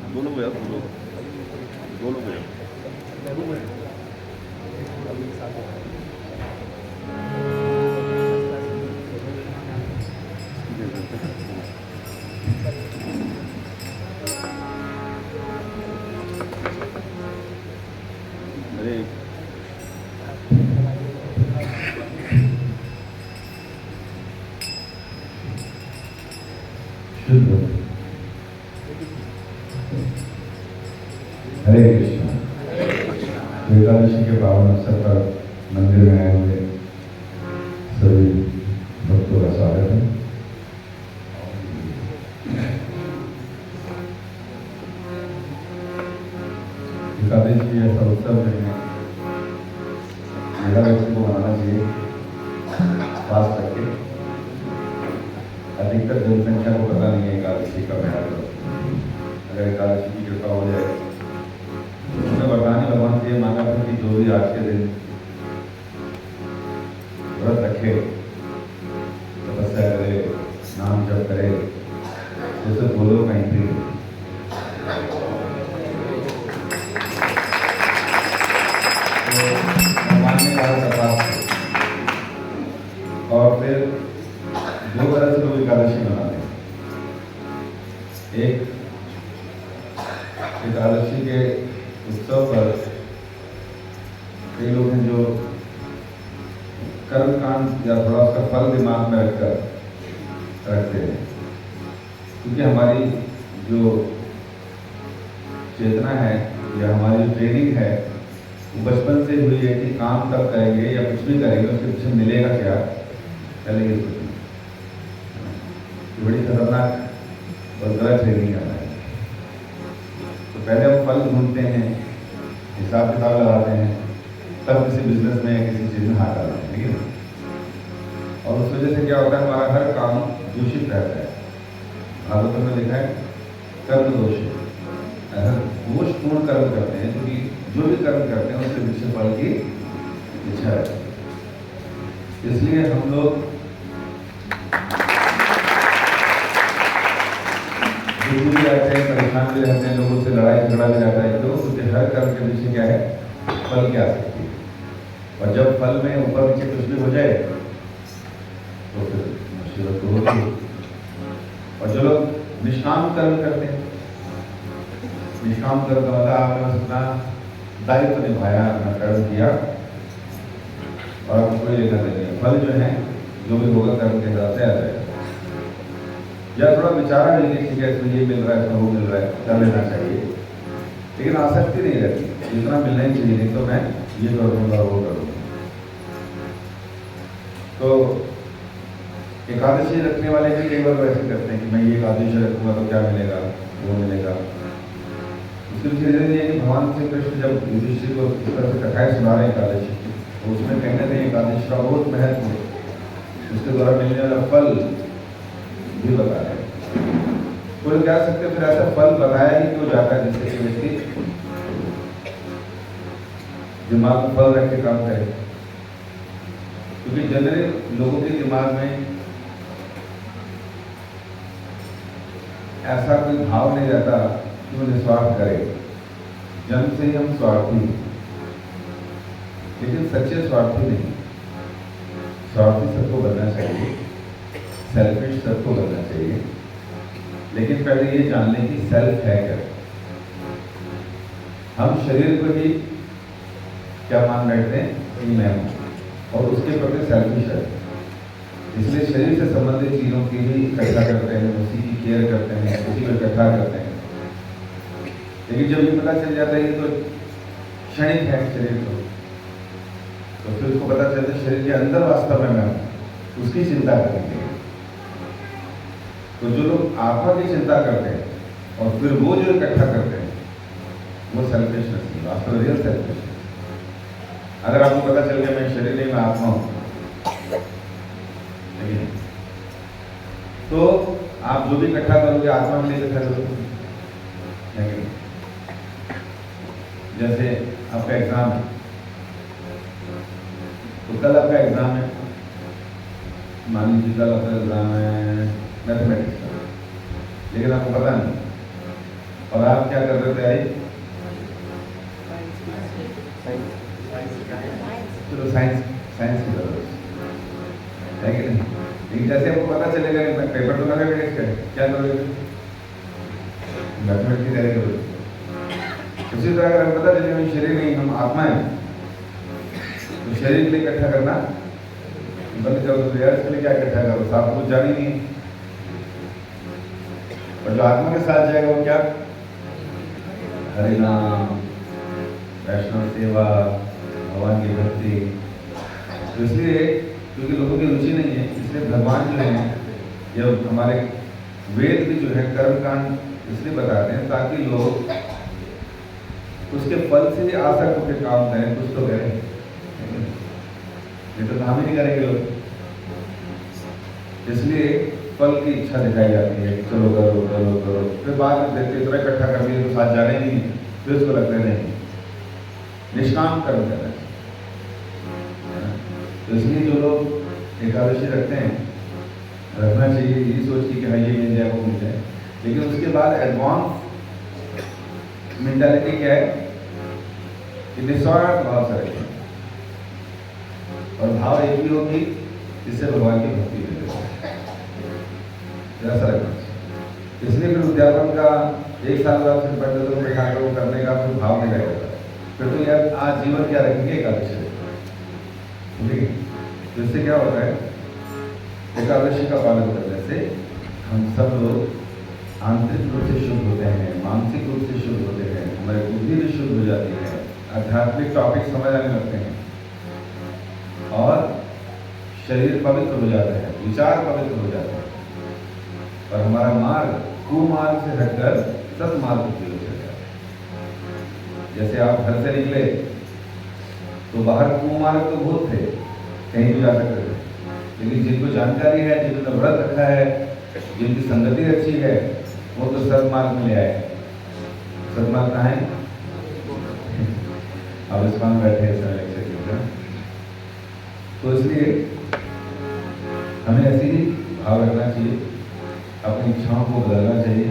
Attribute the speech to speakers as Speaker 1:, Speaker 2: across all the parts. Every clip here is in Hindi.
Speaker 1: दो लोग हो यार, दो लोग हो यार। अरे
Speaker 2: शुद्ध हरे कृष्णा। एकादशी के पावन अवसर पर मंदिर में आए हुए सभी भक्तों का स्वागत है। एकादशी ऐसा उत्सव है, एकादशी को मनाना चाहिए खास करके। अधिकतर जनसंख्या को पता नहीं है एकादशी का महत्व। अगर एकादशी की कृपा हो जाए, उसमें वरदानी भगवान से मांगा था कि जो भी आज के दिन व्रत रखे, तपस्या करे, नाम जप करे, जैसे बोलो कहीं भी भगवान ने कहा तपास। और फिर दो तरह से लोग एकादशी मनाते हैं। एक, एकादशी के उत्सव पर कई लोग हैं जो कर्मकांड या थोड़ा उसका फल दिमाग में रखते हैं, क्योंकि हमारी जो चेतना है या हमारी जो ट्रेनिंग है वो बचपन से हुई है कि काम तब करेंगे या कुछ भी करेंगे उसके पीछे मिलेगा क्या, चलेंगे कुछ नहीं। बड़ी खतरनाक और गलत ट्रेनिंग है हमारी। तो पहले हम फल ढूंढते हैं, हिसाब किताब लगाते हैं, तब किसी बिजनेस में या किसी चीज़ में हाथ डालते हैं, ठीक है। और उस वजह से क्या होता है, हमारा हर काम दूषित रहता है। भागवत में लिखा है कर्म दोष है। ऐसा दोषपूर्ण कर्म करते हैं, क्योंकि जो भी कर्म करते हैं उसके पीछे फल की इच्छा रहती है। इसलिए हम लोग दुखी भी रहते हैं, परेशान भी रहते हैं, लोगों से लड़ाई झगड़ा भी रहता है क्यों, क्योंकि हर कर्म के पीछे क्या है, फल की आसक्ति है। और जब फल में ऊपर नीचे कुछ भी हो जाए तो फिर मुसीबत तो होगी। और जो लोग निष्काम कर्म करते हैं, निष्काम कर्म का मतलब आपने बस अपना दायित्व निभाया, अपना कर्म किया और आपको कोई लेना देना नहीं। फल जो है जो भी होगा कर्म के हिसाब से आ जाएगा। या थोड़ा विचारा नहीं कि ठीक है इसमें ये मिल रहा है, इसमें वो मिल रहा है, कर लेना चाहिए, लेकिन आसक्ति नहीं रहती, जितना मिलना ही चाहिए, नहीं तो मैं ये करूँगा वो करूँगा। तो एकादशी रखने वाले भी कई बार वैसे करते हैं कि मैं ये एकादशी रखूंगा तो क्या मिलेगा, वो मिलेगा। उसके पीछे रीजन ये है कि भगवान श्री कृष्ण जब युधिष्ठिर को इस तरह से कथाएं सुना रहे हैं एकादशी की, तो उसमें कहने थे एकादशी का बहुत महत्व है, उसके द्वारा मिलने वाला फल भी बता रहे हैं। कोई कह सकते हैं फिर ऐसा फल बताया ही क्यों जाता है जिससे कि व्यक्ति दिमाग में फल रख के काम करे। क्योंकि जनरली लोगों के दिमाग में ऐसा कोई भाव नहीं रहता कि वो निस्वार्थ करे। जन्म से ही हम स्वार्थी हैं, लेकिन सच्चे स्वार्थी नहीं। स्वार्थी सबको बनना चाहिए, सेल्फिश सबको बनना चाहिए, लेकिन पहले ये जान लें कि सेल्फ है क्या। हम शरीर को ही क्या मान बैठते हैं कि मैं हूं, और उसके प्रति सेल्फिश है। इसलिए शरीर से संबंधित चीजों की भी इकट्ठा करते हैं, उसी की केयर करते हैं, उसी को इकट्ठा करते हैं। लेकिन जब ये पता चल जाता है कि तो क्षणिक है शरीर को, तो फिर उसको पता चलता है शरीर के अंदर वास्तव में मैं हूं, उसकी चिंता करेंगे। तो जो लोग आत्मा की चिंता करते हैं और फिर वो जो इकट्ठा करते हैं, वो सेल्फिशनेस नहीं, वास्तव में रियल सेल्फिशनेस। अगर आपको पता चल गया मैं शरीर नहीं, मैं आत्मा हूं, तो आप जो भी इकट्ठा करोगे आत्मा के लिए इकट्ठा करोगे। नहीं, जैसे आपका एग्जाम है, तो कल आपका एग्जाम है, मान लीजिए कल आपका एग्जाम है मैथमेटिक्स का, लेकिन आपको पता नहीं और आप क्या कर रहे थे तैयारी? चलो साइंस साइंस की तरफ है कि नहीं? लेकिन जैसे आपको पता चलेगा कि पेपर तो लगा इसका क्या करोगे? मैथमेटिक्स की तैयारी करोगे। उसी तरह अगर हमें पता चले हम शरीर नहीं हम आत्मा है तो शरीर के लिए इकट्ठा करना बंद कर दो यार। इसके लिए क्या इकट्ठा करो? साथ कुछ जानी नहीं। और जो आत्मा के साथ जाएगा वो क्या? हरि नाम, वैष्णव सेवा, भगवान की भक्ति। तो इसलिए क्योंकि लोगों की रुचि नहीं है इसलिए भगवान जो है या हमारे वेद भी जो है कर्म कांड इसलिए बताते हैं ताकि लोग उसके फल से आसक्त होकर काम करें। कुछ तो करें, ये तो काम ही नहीं करेंगे लोग। इसलिए फल की इच्छा दिखाई जाती है, चलो करो करो करो। फिर बाद में देखते इतना इकट्ठा कर दिए तो साथ जाने नहीं, फिर उसको लगता है नहीं निष्काम कर्म करना। तो इसलिए जो लोग एकादशी रखते हैं रखना चाहिए यही सोच के कि हाँ ये मिल जाए वो मिल जाए। लेकिन उसके बाद एडवांस मेंटालिटी क्या है कि निस्वार्थ भाव से रखें और भाव एक ही होगी जिससे भगवान की भक्ति मिलेगी। ऐसा रखना चाहिए। इसलिए फिर उद्यापन का एक साल बाद फिर पंडितों को बैठा कर वो करने का फिर भाव नहीं रहेगा। फिर तो यार आज जीवन क्या रखेंगे एकादशी। ठीक है, तो इससे क्या होता है एकादशी का पालन करने से हम सब लोग आंतरिक रूप से शुद्ध होते हैं, मानसिक रूप से शुद्ध होते हैं, हमारी बुद्धि भी शुद्ध हो जाती है, आध्यात्मिक टॉपिक समझ आने लगते हैं और शरीर पवित्र हो जाता है, विचार पवित्र हो जाते हैं और हमारा मार्ग कुमार्ग से हटकर सत्मार्ग की ओर चल जाता है। जैसे आप घर से निकले तो बाहर कुमार्ग तो बहुत थे, कहीं भी जा सकते थे, लेकिन जिनको जानकारी है, जिन्होंने व्रत रखा है, जिनकी संगति अच्छी है, वो तो सदमार्ग में ले आए। सदमार्ग कहाँ है? अब इस में बैठे हैं। तो इसलिए हमें ऐसी ही भाव रखना चाहिए, अपनी इच्छाओं को बदलना चाहिए।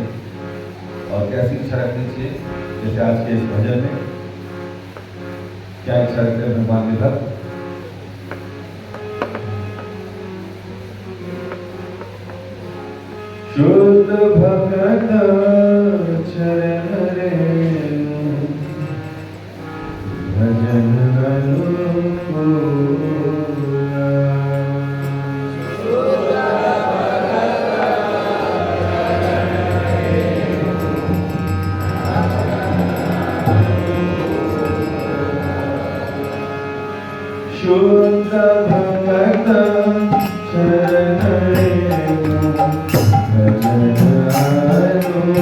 Speaker 2: और कैसी इच्छा रखनी चाहिए? जैसे आज के इस भजन में क्या इच्छा रखते हैं भगवान के भक्त? शुद्ध भगत चरण रेणु भजन अनुकूला। शुद्ध भगत चरण रेणु भजन अनुकूला।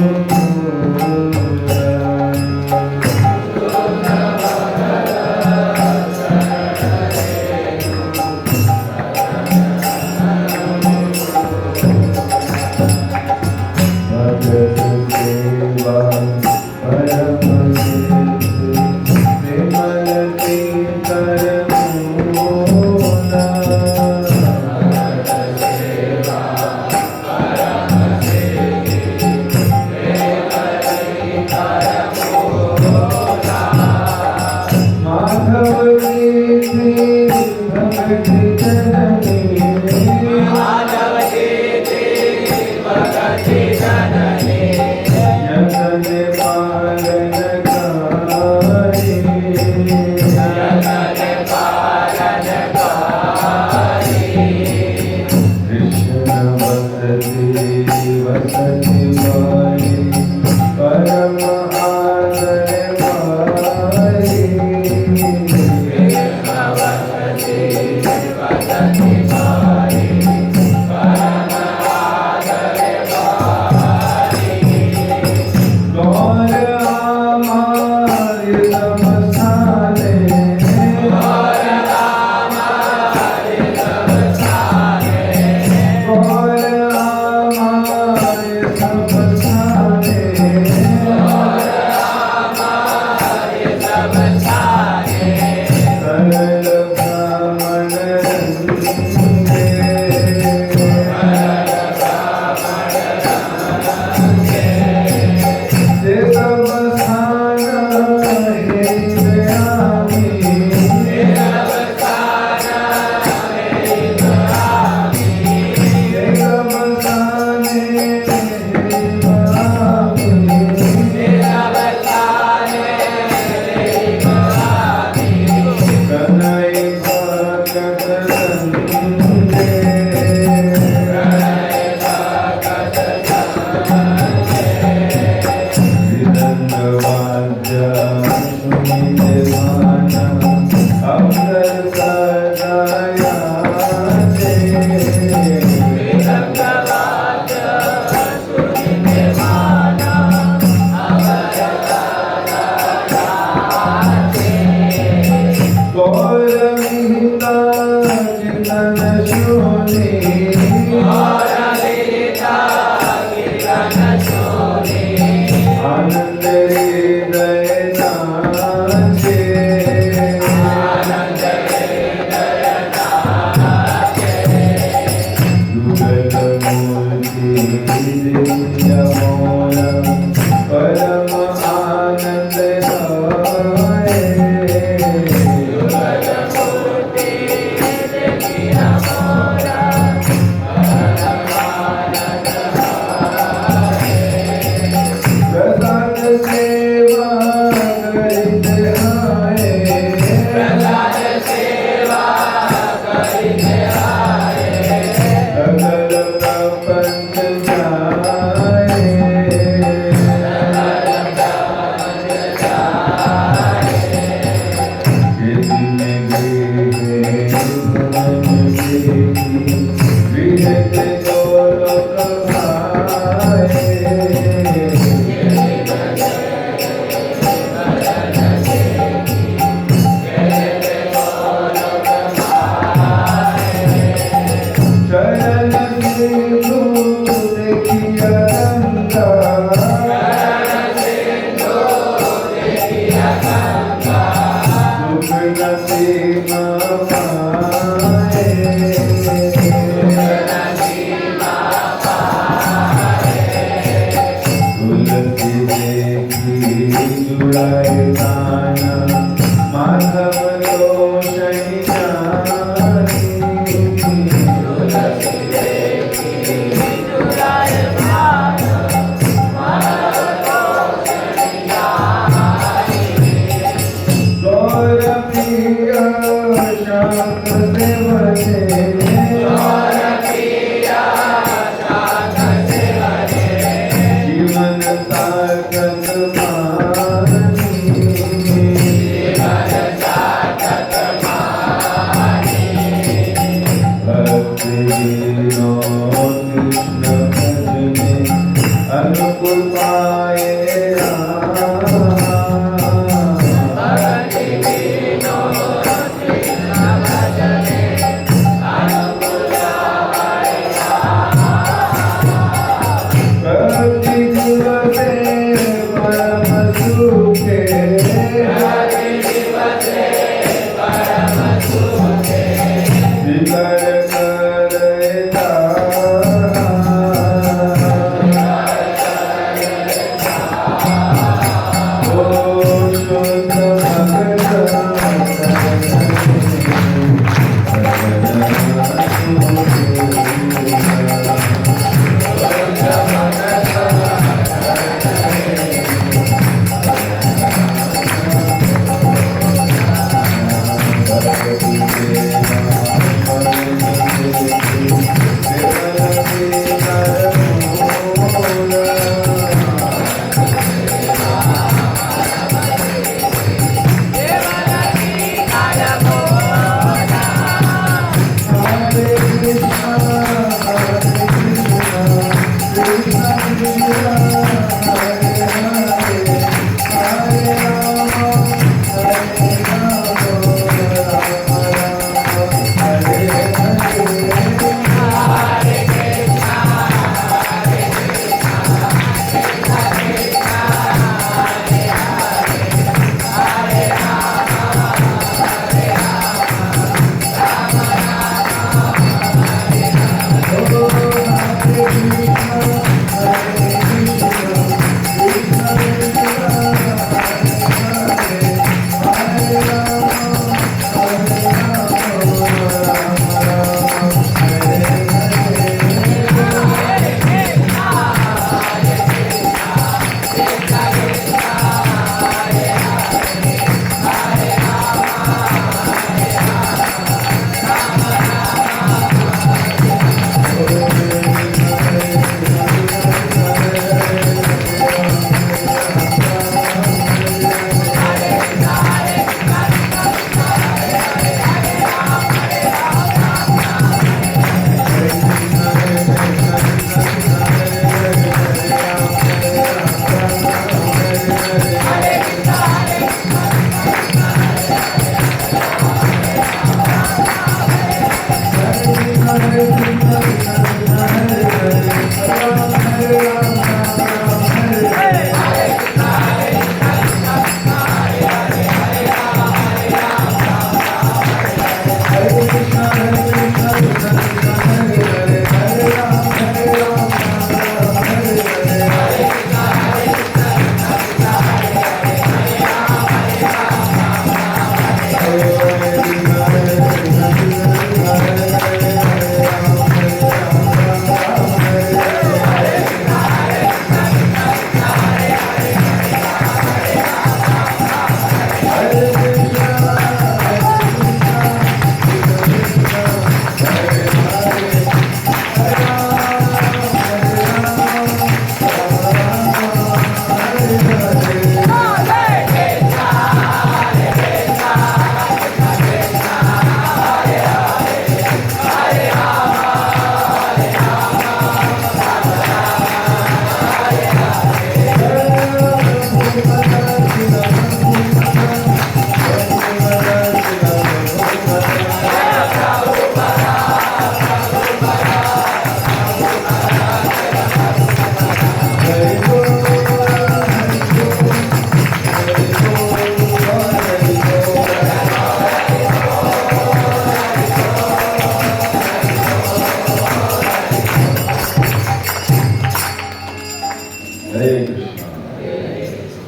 Speaker 2: भगत सेवा परम सिद्ध विमल की करमूला।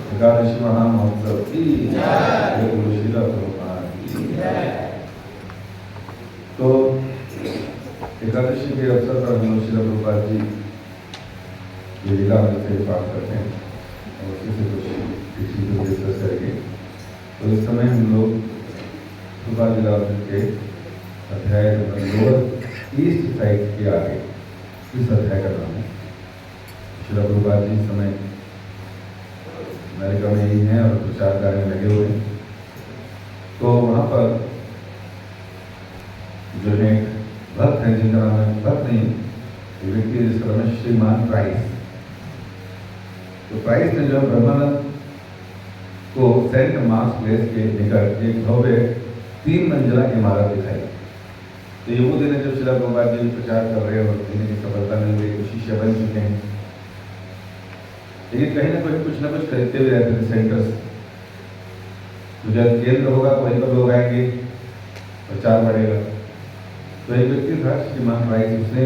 Speaker 2: एकादशी महामहोत्सव की जय, गुरु श्रीला प्रभुपाद की जय। तो एकादशी के अवसर पर गुरु श्रीला प्रभुपाद जी ये लीला से पाठ करते हैं और उसी से कुछ इसी को डिस्कस करेंगे। तो इस समय हम लोग सुबह लीला के अध्याय नंबर ईस्ट साइड के आगे इस अध्याय का नाम है। श्रीला प्रभुपाद जी इस समय अमेरिका में ही हैं और प्रचार कार्य में लगे हुए हैं। तो वहाँ पर जो है भक्त हैं जिनका नाम है, भक्त नहीं, एक व्यक्ति जिसका नाम है श्रीमान प्राइस। तो प्राइस ने जो ब्रह्मानंद को सेंट मार्क्स प्लेस के निकट एक भव्य 3 मंजिला इमारत दिखाई। तो ये वो दिन है जब श्रीला प्रभुपाद जी प्रचार कर रहे हैं और देने की सफलता मिल गई, कुछ शिष्य बन चुके हैं। लेकिन कहीं ना कहीं कुछ ना कुछ खरीदते हुए रहते थे सेंटर्स। तो जब केंद्र होगा तो वहीं पर लोग आएंगे, प्रचार बढ़ेगा। तो एक व्यक्ति था श्रीमान प्राइस, उसने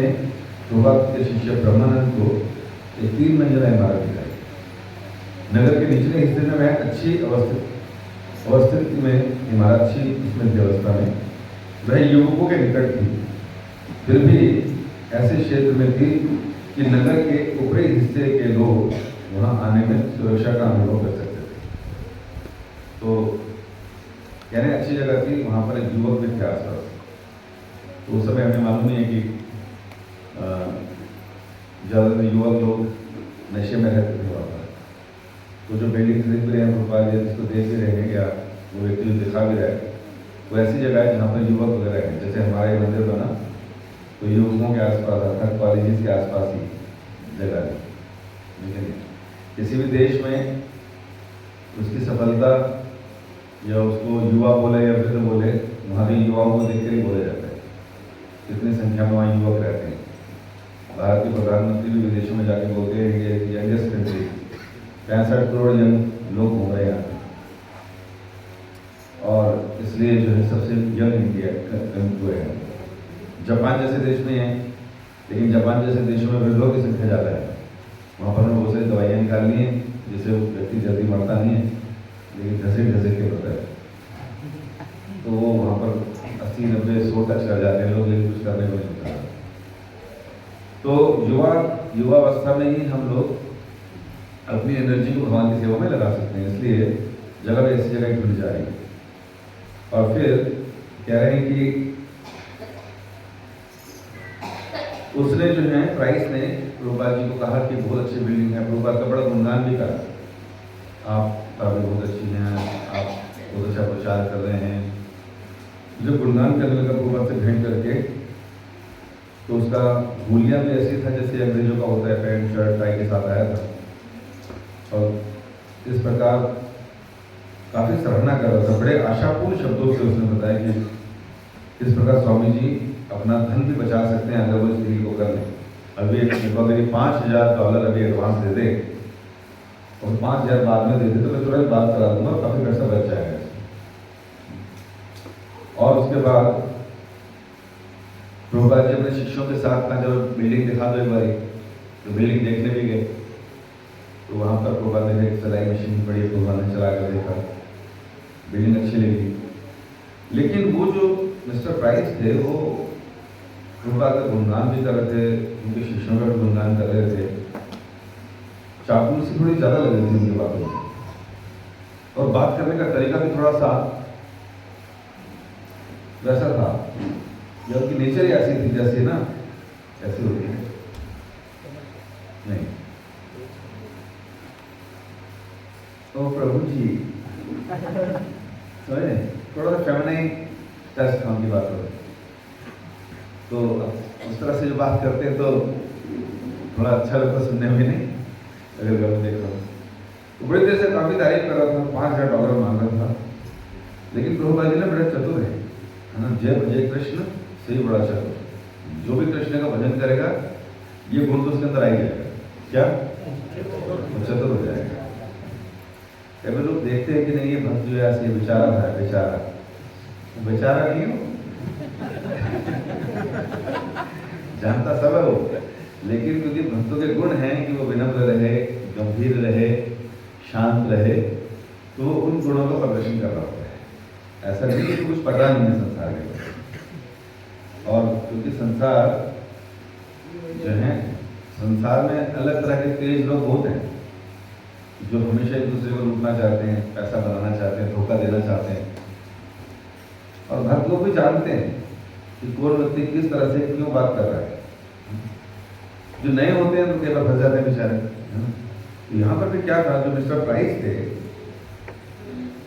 Speaker 2: प्रभुपाद के शिष्य ब्रह्मानंद को एक 3 मंजिला इमारत दिखाई। नगर के निचले हिस्से में वह अच्छी अवस्थित में इमारत, अच्छी उसमें व्यवस्था में वह युवकों के निकट थी, फिर भी ऐसे क्षेत्र में थी कि नगर के ऊपरी हिस्से के लोग वहाँ आने में सुरक्षा का अनुभव कर सकते थे। तो कहने अच्छी जगह थी, वहाँ पर एक युवक भी थे आसपास। तो उस समय हमें मालूम नहीं है कि ज़्यादातर युवक लोग नशे में रहते थे वहाँ पर। तो जो बिल्डिंग खरीद रहे हैं भोपाल, जिसको देख भी रहे हैं या वो व्यक्ति जो दिखा भी रहा है, वो ऐसी जगह है जहाँ पर युवक वगैरह हैं। जैसे हमारे मंदिर बना तो युवकों के आसपास, अर्थात कॉलेजेस के आसपास ही जगह है। लेकिन किसी भी देश में उसकी सफलता या उसको युवा बोले या वृद्ध बोले, वहाँ भी युवाओं को देख कर ही बोला जाता है। कितनी संख्या में वहाँ युवक रहते हैं। भारत के प्रधानमंत्री भी विदेशों में जाके बोलते हैं कि यंगेस्ट कंट्री, 65 करोड़ यंग लोग घूम रहे हैं और इसलिए जो है सबसे यंग इंडिया है। जापान जैसे देश में है, लेकिन जापान जैसे देशों में वृद्धों की संख्या ज़्यादा है। वहाँ पर उन्होंने बहुत सारी दवाइयाँ निकालनी है जिससे वो व्यक्ति जल्दी मरता नहीं है, लेकिन घसे के मरता है। तो वो वहाँ पर 80, 90, 100 टच कर जाते हैं लोग, लेकिन कुछ करने को नहीं होता। तो युवावस्था में ही हम लोग अपनी एनर्जी को भगवान की सेवा में लगा सकते हैं। इसलिए जगह भी ऐसी जगह ढूंढ जा रही है। और फिर कह रहे हैं कि उसने जो है प्राइस ने प्रभुपाद जी को कहा कि बहुत अच्छी बिल्डिंग है। प्रभुपाद का बड़ा गुणगान भी करा, आप काफ़ी बहुत अच्छी हैं, आप बहुत अच्छा प्रचार कर रहे हैं। जब गुणगान करने लगा प्रभुपाद से भेंट करके, तो उसका हुलिया भी ऐसी था जैसे अंग्रेजों का होता है, पैंट शर्ट टाई के साथ आया था और इस प्रकार काफ़ी सराहना कर रहा था। बड़े आशापूर्ण शब्दों से उसने बताया कि इस प्रकार स्वामी जी अपना धन भी बचा सकते हैं अगर वो इस डील को कर लें। अभी अगर $5,000 अभी एडवांस दे दे और 5,000 बाद में दे दे तो मैं तुरंत बात करा दूंगा, काफ़ी पैसा बच जाएगा। और उसके बाद प्रभुपाद जी अपने शिष्यों के साथ कहा जब बिल्डिंग दिखा दो एक बारी, तो बिल्डिंग देखने भी गए। तो वहाँ पर प्रभुपाद ने एक सिलाई मशीन बड़ी प्रभुपाद ने चला कर देखा, बिल्डिंग अच्छी लगी। लेकिन वो जो मिस्टर प्राइस थे वो प्रभुपाद का गुणगान भी कर रहे थे, उनके शिष्यों का भी गुणगान कर रहे थे। चापलूसी थोड़ी ज़्यादा लग रही थी उनकी बातों में, और बात करने का तरीका भी थोड़ा सा वैसा था, जबकि नेचर ही ऐसी थी जैसे ना ऐसी होती है नहीं। तो प्रभु जी समझे, थोड़ा सा फेमिनाइन टच था उनकी बात हो। तो उस तरह से जो बात करते हैं तो थोड़ा अच्छा लगता सुनने में, नहीं अगर घर में देख रहा हूँ। तो बड़ी देर से काफ़ी तारीफ कर रहा था, $5,000 मांग रहा था। लेकिन प्रभुपाद जी ने बड़े चतुर है ना, जय भजय कृष्ण से ही बड़ा चतुर। जो भी कृष्ण का भजन करेगा ये गुण तो उसके अंदर आ ही जाएगा, क्या वो चतुर हो जाएगा। कभी लोग देखते हैं कि नहीं ये भक्त जो है ऐसे बेचारा था, बेचारा नहीं हो जानता सब है वो, लेकिन क्योंकि भक्तों के गुण हैं कि वो विनम्र रहे, गंभीर रहे, शांत रहे, तो वो उन गुणों का प्रदर्शन कर रहा होता है। ऐसा नहीं कि कुछ पता नहीं है संसार के बारे में। और क्योंकि संसार जो है, संसार में अलग तरह के तेज लोग बहुत हैं जो हमेशा एक दूसरे को लूटना चाहते हैं, पैसा बनाना चाहते हैं, धोखा देना चाहते हैं। और भक्त लोग भी जानते हैं कि कौन व्यक्ति किस तरह से क्यों बात कर रहा है। जो नए होते हैं तो कई बार फंस जाते हैं बेचारे। तो यहाँ पर भी क्या था, जो मिस्टर प्राइस थे,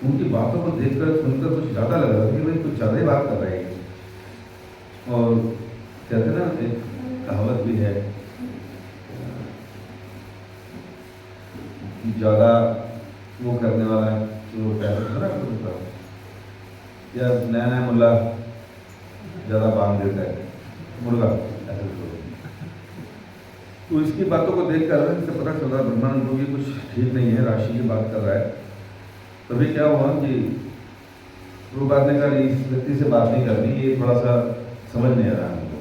Speaker 2: उनकी बातों को देखकर सुनकर कुछ ज़्यादा लग रहा था कि भाई कुछ ज़्यादा ही बात कर रहे हैं। और कहते ना, एक कहावत भी है कि ज़्यादा वो करने वाला जो पैसा था ना, या नया नया मुल्ला ज़्यादा बांध देता है मुर्गा, ऐसा तो इसकी बातों को देखकर इससे पता चल रहा ब्रह्मानंद को ये कुछ ठीक नहीं है, राशि की बात कर रहा है। तभी क्या हुआ कि प्रभुपाद ने कहा इस व्यक्ति से बात नहीं करनी, ये थोड़ा सा समझ नहीं आ रहा हमको,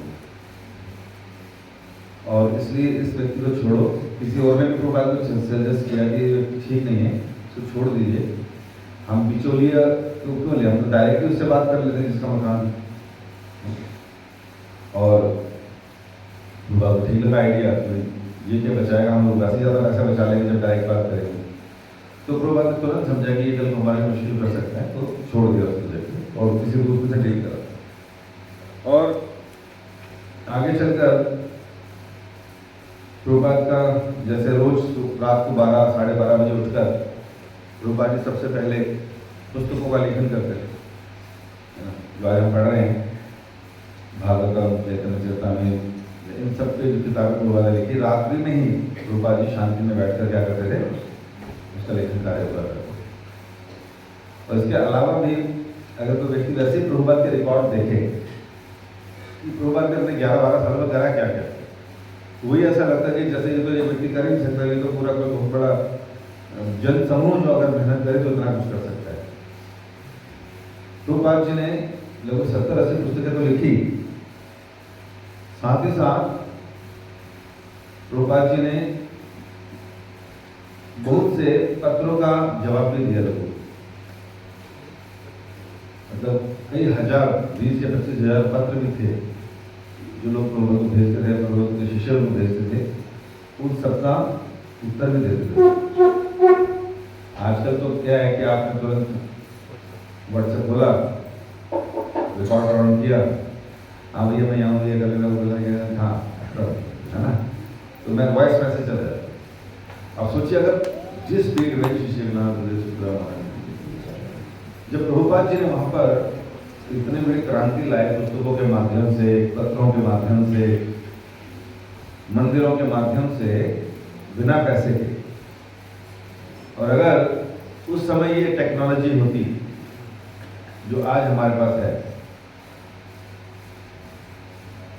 Speaker 2: और इसलिए इस व्यक्ति को छोड़ो। किसी और ने भी प्रभुपाद को सजेस्ट किया कि ये ठीक नहीं है, इसको छोड़ दीजिए। हम बिचौलिया तो क्यों ले, हम तो डायरेक्टली उससे बात कर लेते हैं जिसका मकान। और प्रभुपाद ठीक लगा आइडिया, ये क्या बचाएगा, हम लोग वैसे ज़्यादा पैसा बचा लेंगे जब डायरेक्ट बात करेंगे। तो प्रभुपाद ने तुरंत समझा कि ये कल को हमारे मुश्किल कर सकता है, तो छोड़ दिया उस प्रोजेक्ट और किसी दूसरे से डील करा। और आगे चलकर प्रभुपाद का जैसे रोज रात को 12 साढ़े 12 बजे उठकर प्रभुपाद जी सबसे पहले पुस्तकों का लेखन करते थे, जो आज हम पढ़ रहे हैं, भागवतम, चैतन्य चरितामृत, इन सब पे जो किताबें प्रभुपाद ने लिखी, रात्रि में ही प्रभुपाद जी शांति में बैठकर क्या करते थे, उसका लेखन कार्य हुआ करता। और इसके अलावा भी अगर कोई व्यक्ति वैसे ही प्रभुपाद के रिकॉर्ड देखे कि प्रभुपाद ने अपने 11-12 साल में करा क्या क्या, वही ऐसा लगता है कि जैसे ये तो ये व्यक्ति कर ही नहीं सकता, ये तो पूरा कोई बहुत बड़ा जन समूह जो अगर मेहनत करे तो इतना कुछ कर सकता है। प्रभुपाद जी ने लगभग 70-80 पुस्तकें तो लिखी, साथ ही साथ प्रभुपाद जी ने बहुत से पत्रों का जवाब भी दिया लोगों, मतलब कई हजार, 20 या 25 हजार पत्र भी थे जो लोग प्रभुपाद को भेजते थे, प्रभुपाद के शिष्यों को भेजते थे, उन सबका उत्तर भी देते थे। आजकल तो क्या है कि आपने तुरंत व्हाट्सएप खोला, रिकॉर्ड ऑन किया, हाँ भैया मैं यहाँ ये कर लेना, वो कर लेना, हाँ है ना, तो मैं वॉइस मैसेज चल जाता। अब सोचिए अगर जिस स्पीड में जब प्रभुपाद जी ने वहाँ पर इतने बड़ी क्रांति लाए, पुस्तकों के माध्यम से, पत्रों के माध्यम से, मंदिरों के माध्यम से, बिना पैसे के, और अगर उस समय ये टेक्नोलॉजी होती जो आज हमारे पास है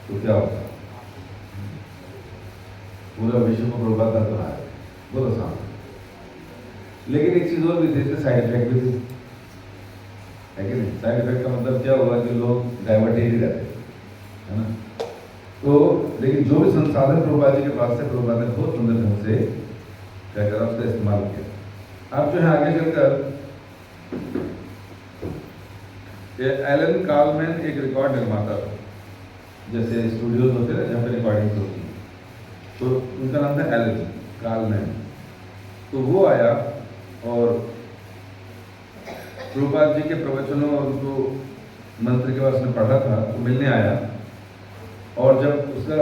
Speaker 2: तो क्या होता, पूरा विश्व को प्रभुपाद का बना है, बहुत आसान। लेकिन एक चीज और भी थी, इसके साइड इफेक्ट भी थे, है कि नहीं। साइड इफेक्ट का मतलब क्या हुआ कि लोग डाइवर्टेड ही रहते, है ना। तो लेकिन जो भी संसाधन प्रभुपाद जी के पास से, प्रभुपाद ने बहुत सुंदर ढंग से क्या करा, उसका इस्तेमाल किया। अब जो है आगे चलकर एलन कार्लमैन एक रिकॉर्ड निर्माता था, जैसे स्टूडियोज होते हैं जहाँ पे रिकॉर्डिंग होती है, तो उनका नाम था एलन कार्लमैन। तो वो आया और प्रभुपाद जी के प्रवचनों और उनको मंत्र के बाद उसने पढ़ा था, तो मिलने आया। और जब उसका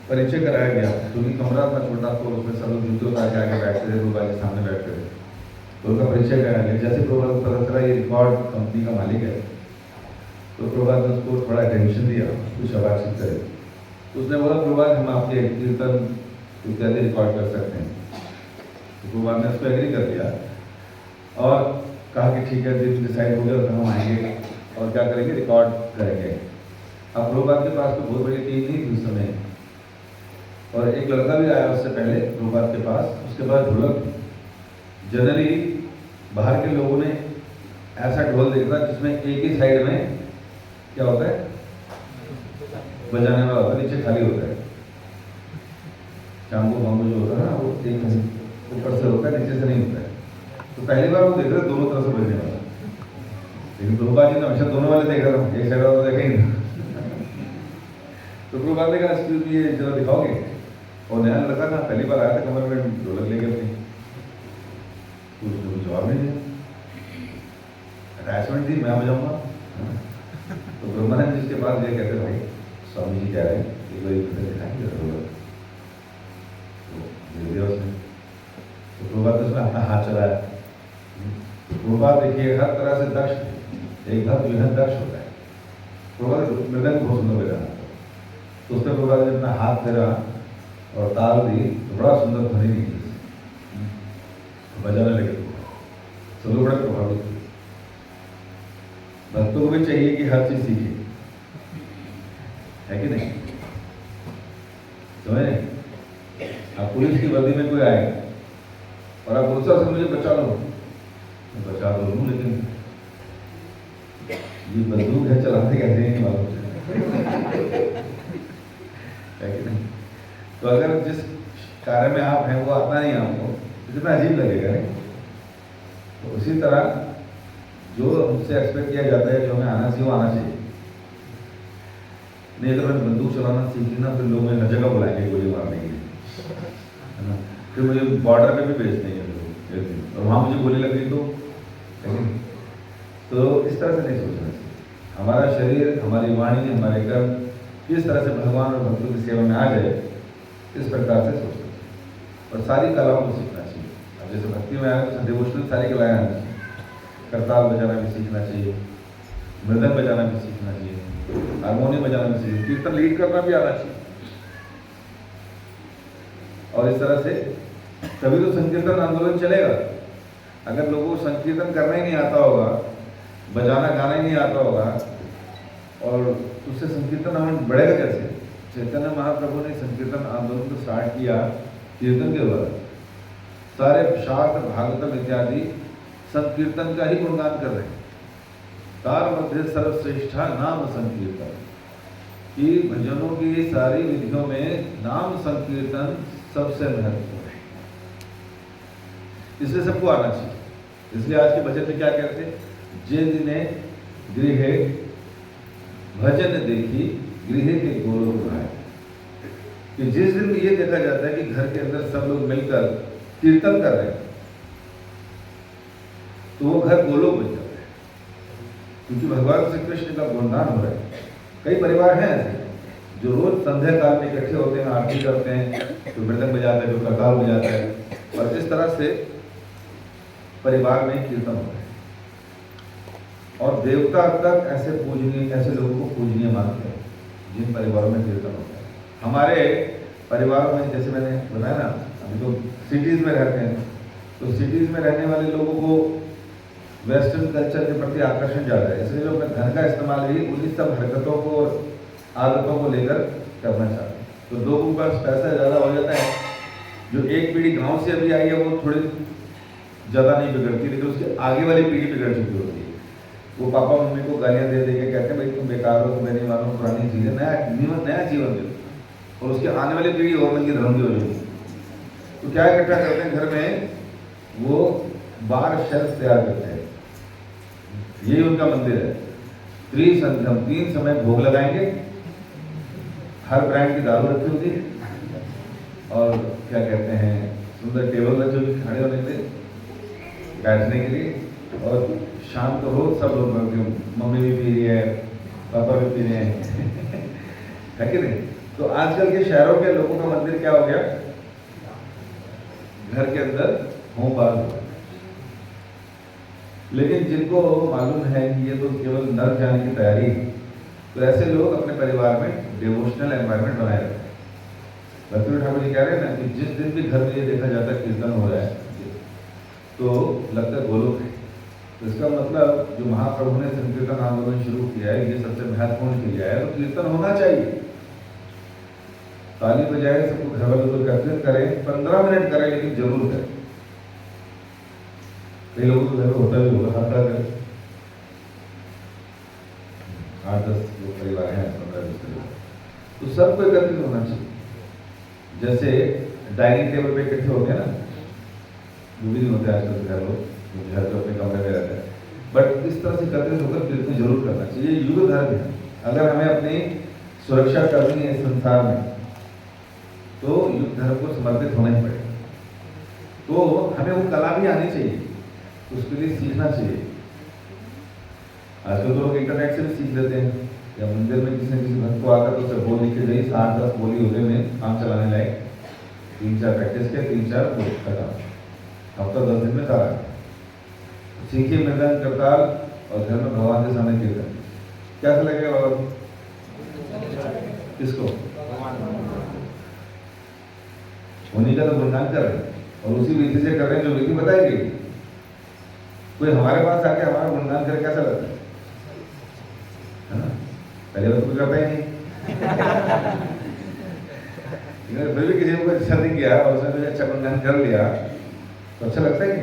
Speaker 2: परिचय कराया गया तो उनकी कमरा था छोटा, तो उसमें सब लोग जूते उतार के आगे बैठते थे, प्रभुपाद के सामने बैठते थे, तो उनका परिचय कराया गया। जैसे प्रभुपाद को पता चला ये रिकॉर्ड कंपनी का मालिक है, तो प्रभुपाद ने उसको थोड़ा अटेंशन दिया, कुछ बातचीत करे। तो उसने बोला प्रभुपाद हम आपके कीर्तन इत्यादि रिकॉर्ड कर सकते हैं। तो प्रभुपाद ने उसको एग्री कर दिया और कहा कि ठीक है, दिन डिसाइड हो गया तो हम आएंगे और क्या करेंगे, रिकॉर्ड करेंगे। अब प्रभुपाद के पास तो बहुत बड़ी टीम नहीं थी उस समय, और एक लड़का भी आया उससे पहले प्रभुपाद के पास, उसके पास ढोलक। जनरली बाहर के लोगों ने ऐसा ढोल देखा जिसमें एक ही साइड में क्या होता है, बजाने वाला होता है, नीचे खाली होता है। चांगो वांगो जो होता है ना, वो एक ऊपर से होता है, नीचे से तो पहली बार वो देख रहे दोनों तरफ से बजने वाला, लेकिन प्रभुपाद जी ने हमेशा दोनों वाले देख रहा हूँ, एक साइड वाला देखेंगे ना। तो प्रभुपाद ने कहा एक्सक्यूज मी, ये जरा दिखाओगे? और नया लड़का था, पहली बार आया था, कमर में ढोलक लेके अपनी, तो उसने कुछ जवाब नहीं दिया, अटैचमेंट थी मैं बजाऊंगा। तो ब्रह्मानंद जी के पास ये कहते भाई स्वामी जी कह रहे हैं एक बार दिखाएंगे ढोलक, तो दे दिया उसने। तो प्रभुपाद उसमें अपना हाथ चलाया। प्रभुपाद देखिए हर तरह से दक्ष थे, एक भक्त जो है दक्ष होता है। प्रभुपाद मृदंग बहुत सुंदर बजाना, तो उसने प्रभुपाद ने अपना हाथ फेरा और ताल दी, तो बड़ा सुंदर ध्वनि निकली, बजाने लगे। सब लोग बड़े प्रभावित हुए। भक्तों को भी चाहिए कि हर चीज सीखे, है कि नहीं? समझे? आप पुलिस की वर्दी में कोई आए और आप गुस्सा से मुझे बचा लो, मैं बचा तो लूँ, लेकिन ये बंदूक है चलाते कैसे नहीं मालूम, है कि नहीं? तो अगर जिस कार्य में आप हैं वो आता नहीं आपको, तो कितना अजीब लगेगा नहीं? तो उसी तरह जो हमसे एक्सपेक्ट किया जाता है, जो हमें आना चाहिए वो आना चाहिए। नहीं अगर मैं बंदूक चलाना सीखी ना, फिर लोग मुझे हर जगह बुलाएंगे गोली मारने के लिए, है ना? फिर मुझे बॉर्डर पे भी भेज देंगे लोग, और वहाँ मुझे गोली लग गई तो इस तरह से नहीं सोचना चाहिए। हमारा शरीर, हमारी वाणी, हमारे कर्म किस तरह से भगवान और भक्तों की सेवा में आ जाए, इस प्रकार से सोचना चाहिए। और सारी कलाओं को सीखना चाहिए। अब जैसे भक्ति में आए तो डिवोशनल सारी कलाएँ आनी चाहिए, करताल बजाना भी सीखना चाहिए, मृदंग बजाना भी सीखना चाहिए, हारमोनियम बजाना भी सीखना, कीर्तन लीड करना भी आना चाहिए। और इस तरह से तभी तो संकीर्तन आंदोलन चलेगा। अगर लोगों को संकीर्तन करना ही नहीं आता होगा, बजाना गाना ही नहीं आता होगा, और उससे संकीर्तन आंदोलन बढ़ेगा कैसे? चैतन्य महाप्रभु ने संकीर्तन आंदोलन को स्टार्ट किया कीर्तन के द्वारा। सारे शास्त्र, भागवतम इत्यादि संकीर्तन का ही गुणगान कर रहे हैं। तार मध्य सर्वश्रेष्ठा नाम संकीर्तन, कि भजनों की सारी विधियों में नाम संकीर्तन सबसे महत्वपूर्ण है। इसलिए सबको आना चाहिए। इसलिए आज के भजन में क्या कहते हैं? जे दिने गृहे भजन देखी गृह के गोलोक आए, कि जिस दिन ये देखा जाता है कि घर के अंदर सब लोग मिलकर कीर्तन कर रहे हैं, तो वो घर गोलोक बन जाता है, क्योंकि भगवान श्री कृष्ण का गुणगान हो रहा है। कई परिवार हैं ऐसे जो रोज संध्या काल में इकट्ठे होते हैं, आरती करते हैं, तो मृदंग बजाता है, जो करताल बजाता है, और इस तरह से परिवार में कीर्तन होता है। और देवता तक ऐसे पूजनीय, ऐसे लोगों को पूजनीय मानते हैं जिन परिवारों में कीर्तन होता है। हमारे परिवारों में जैसे मैंने बताया ना, अभी तो सिटीज में रहते हैं, तो सिटीज में रहने वाले लोगों को वेस्टर्न कल्चर के प्रति आकर्षण ज़्यादा है, इसलिए जो अपने धन का इस्तेमाल भी उन्हीं सब हरकतों को और आदतों को लेकर करना चाहते हैं। तो लोगों के पास पैसा ज़्यादा हो जाता है। जो एक पीढ़ी गांव से अभी आई है वो थोड़ी ज़्यादा नहीं बिगड़ती, लेकिन उसकी आगे वाली पीढ़ी बिगड़ चुकी होती है। वो पापा मम्मी को गालियाँ दे दे के कहते हैं भाई तुम बेकार हो, तुम्हें नहीं मालूम, पुरानी चीज़ें, नया जीवन दे, और उसकी आने वाली पीढ़ी और मन की धर्म की हो जाएगी। तो क्या इकट्ठा करते हैं घर में, वो बार शेल्फ तैयार करते हैं, यही उनका मंदिर है। त्रिसंध्यम, 3 समय भोग लगाएंगे, हर ब्रांड की दारू रखी होती है, और क्या कहते हैं सुंदर टेबल रखे होते खड़े होने के लिए, बैठने के लिए, और शाम को रोज सब लोग, मम्मी भी पी रही है, पापा भी पी रहे हैं है कि नहीं? तो आजकल के शहरों के लोगों का मंदिर क्या हो गया? घर के अंदर होम बार हो गया। लेकिन जिनको मालूम है कि ये तो केवल नर्क जाने की तैयारी है, तो ऐसे लोग अपने परिवार में डिवोशनल एनवायरनमेंट बनाए रखते हैं। भक्ति ठाकुर जी कह रहे हैं ना कि जिस दिन भी घर में ये देखा जाता है कीर्तन हो रहा है, तो लगता है गोलोक है। तो इसका मतलब जो महाप्रभु ने संकीर्तन आंदोलन शुरू किया है, ये सबसे महत्वपूर्ण किया है, तो कीर्तन होना चाहिए। ताली बजाए, सबको घर वालों को एकत्रित करें, 15 मिनट करें, लेकिन जरूर करें। कई लोगों को घर में होता भी होगा, हाथ करें, 8-10 लोग परिवार हैं, 15-20 लोग, तो सबको एकत्रित होना चाहिए। जैसे डाइनिंग टेबल पे इकट्ठे होते हैं ना, वो भी नहीं होते आजकल के घर लोग, घर तो अपने कमरे में रहते हैं। बट इस तरह से करते होकर कीर्तन जरूर करना चाहिए। युग धर्म है, अगर हमें अपनी सुरक्षा करनी है इस संसार में तो युग धर्म को समर्पित होना ही पड़ेगा। तो हमें वो कला भी आनी चाहिए, उसके लिए सीखना चाहिए। आजकल तो लोग इंटरनेट से भी सीख लेते हैं, या मंदिर में किसी न किसी भक्त को आकर तो सब बोल लिख के गई 7-10 बोली हो गए में काम चलाने लायक, 3-4 प्रैक्टिस के 3-4 बोल खत्म, हफ्ता 10 दिन में सारा सीखिए मृदंग करताल और घर में भगवान के सामने कीर्तन। कैसा लगेगा बाबा? किसको? उन्हीं का तो गुणगान कर रहे हैं और उसी विधि से कर रहे हैं जो विधि बताई गई। कोई हमारे पास आके हमारा गुणगान करे कैसा लगता है ना? पहले बार तो कोई करता ही नहीं फिर भी किसी को अच्छा नहीं किया और उसने कोई अच्छा गुणगान कर लिया तो अच्छा लगता है कि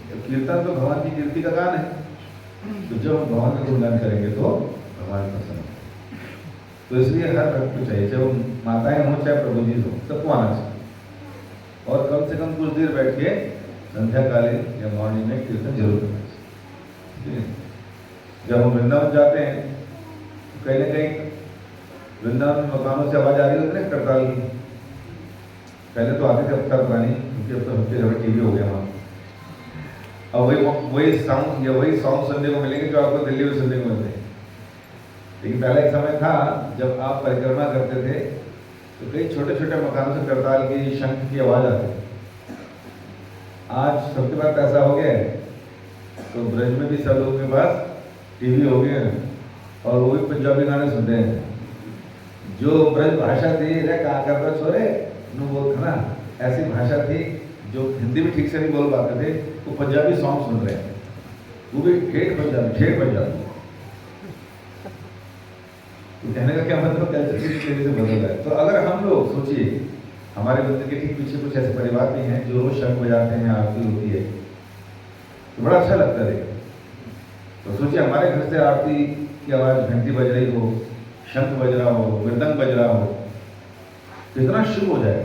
Speaker 2: तो कीर्तन तो भगवान की कीर्ति का गान है। तो जब हम भगवान का गुणगान करेंगे तो भगवान प्रसन्न। तो इसलिए हर भक्त को चाहिए, चाहे वो माताएं हों चाहे प्रभु जी हो, सबको आना चाहिए और कम से कम कुछ देर बैठ के संध्या कालीन या मॉर्निंग में कीर्तन जरूर करना चाहिए। ठीक है, जब हम वृंदावन जाते हैं तो कहीं ना कहीं वृंदावन में मकानों से आवाज आ रही होती है करताल की। पहले तो आते थे, अब तक पुरानी, क्योंकि अब तो हफ्ते घर टीवी हो गया वहाँ। अब वही साउंड या वही सॉन्ग सुनने को मिलेंगे जो आपको दिल्ली में सुनने को मिलते हैं। लेकिन पहले एक समय था जब आप परिक्रमा करते थे तो कई छोटे छोटे मकानों से करताल की, शंख की आवाज आती। आज सबके पास पैसा हो गया है तो ब्रज में भी सब लोगों के पास टीवी हो गए और वो भी पंजाबी गाने सुनते हैं। जो ब्रज भाषा थी, कहा करता छोरे नु बोल था ना, ऐसी भाषा थी जो हिंदी भी ठीक से नहीं बोल पाते थे, वो पंजाबी सॉन्ग सुन रहे हैं, वो भी ठेठ पंजाबी। तो कहने का क्या मतलब, कल्चर की तरीके से बदल रहा है। तो अगर हम लोग सोचिए, हमारे मंदिर के ठीक पीछे कुछ ऐसे परिवार भी हैं जो रोज शंख बजाते हैं, आरती होती है तो बड़ा अच्छा लगता है। तो सोचिए हमारे घर से आरती की आवाज, घंटी बज रही हो, शंख बज रहा हो, मृदंग बज रहा हो, कितना शुभ हो जाए।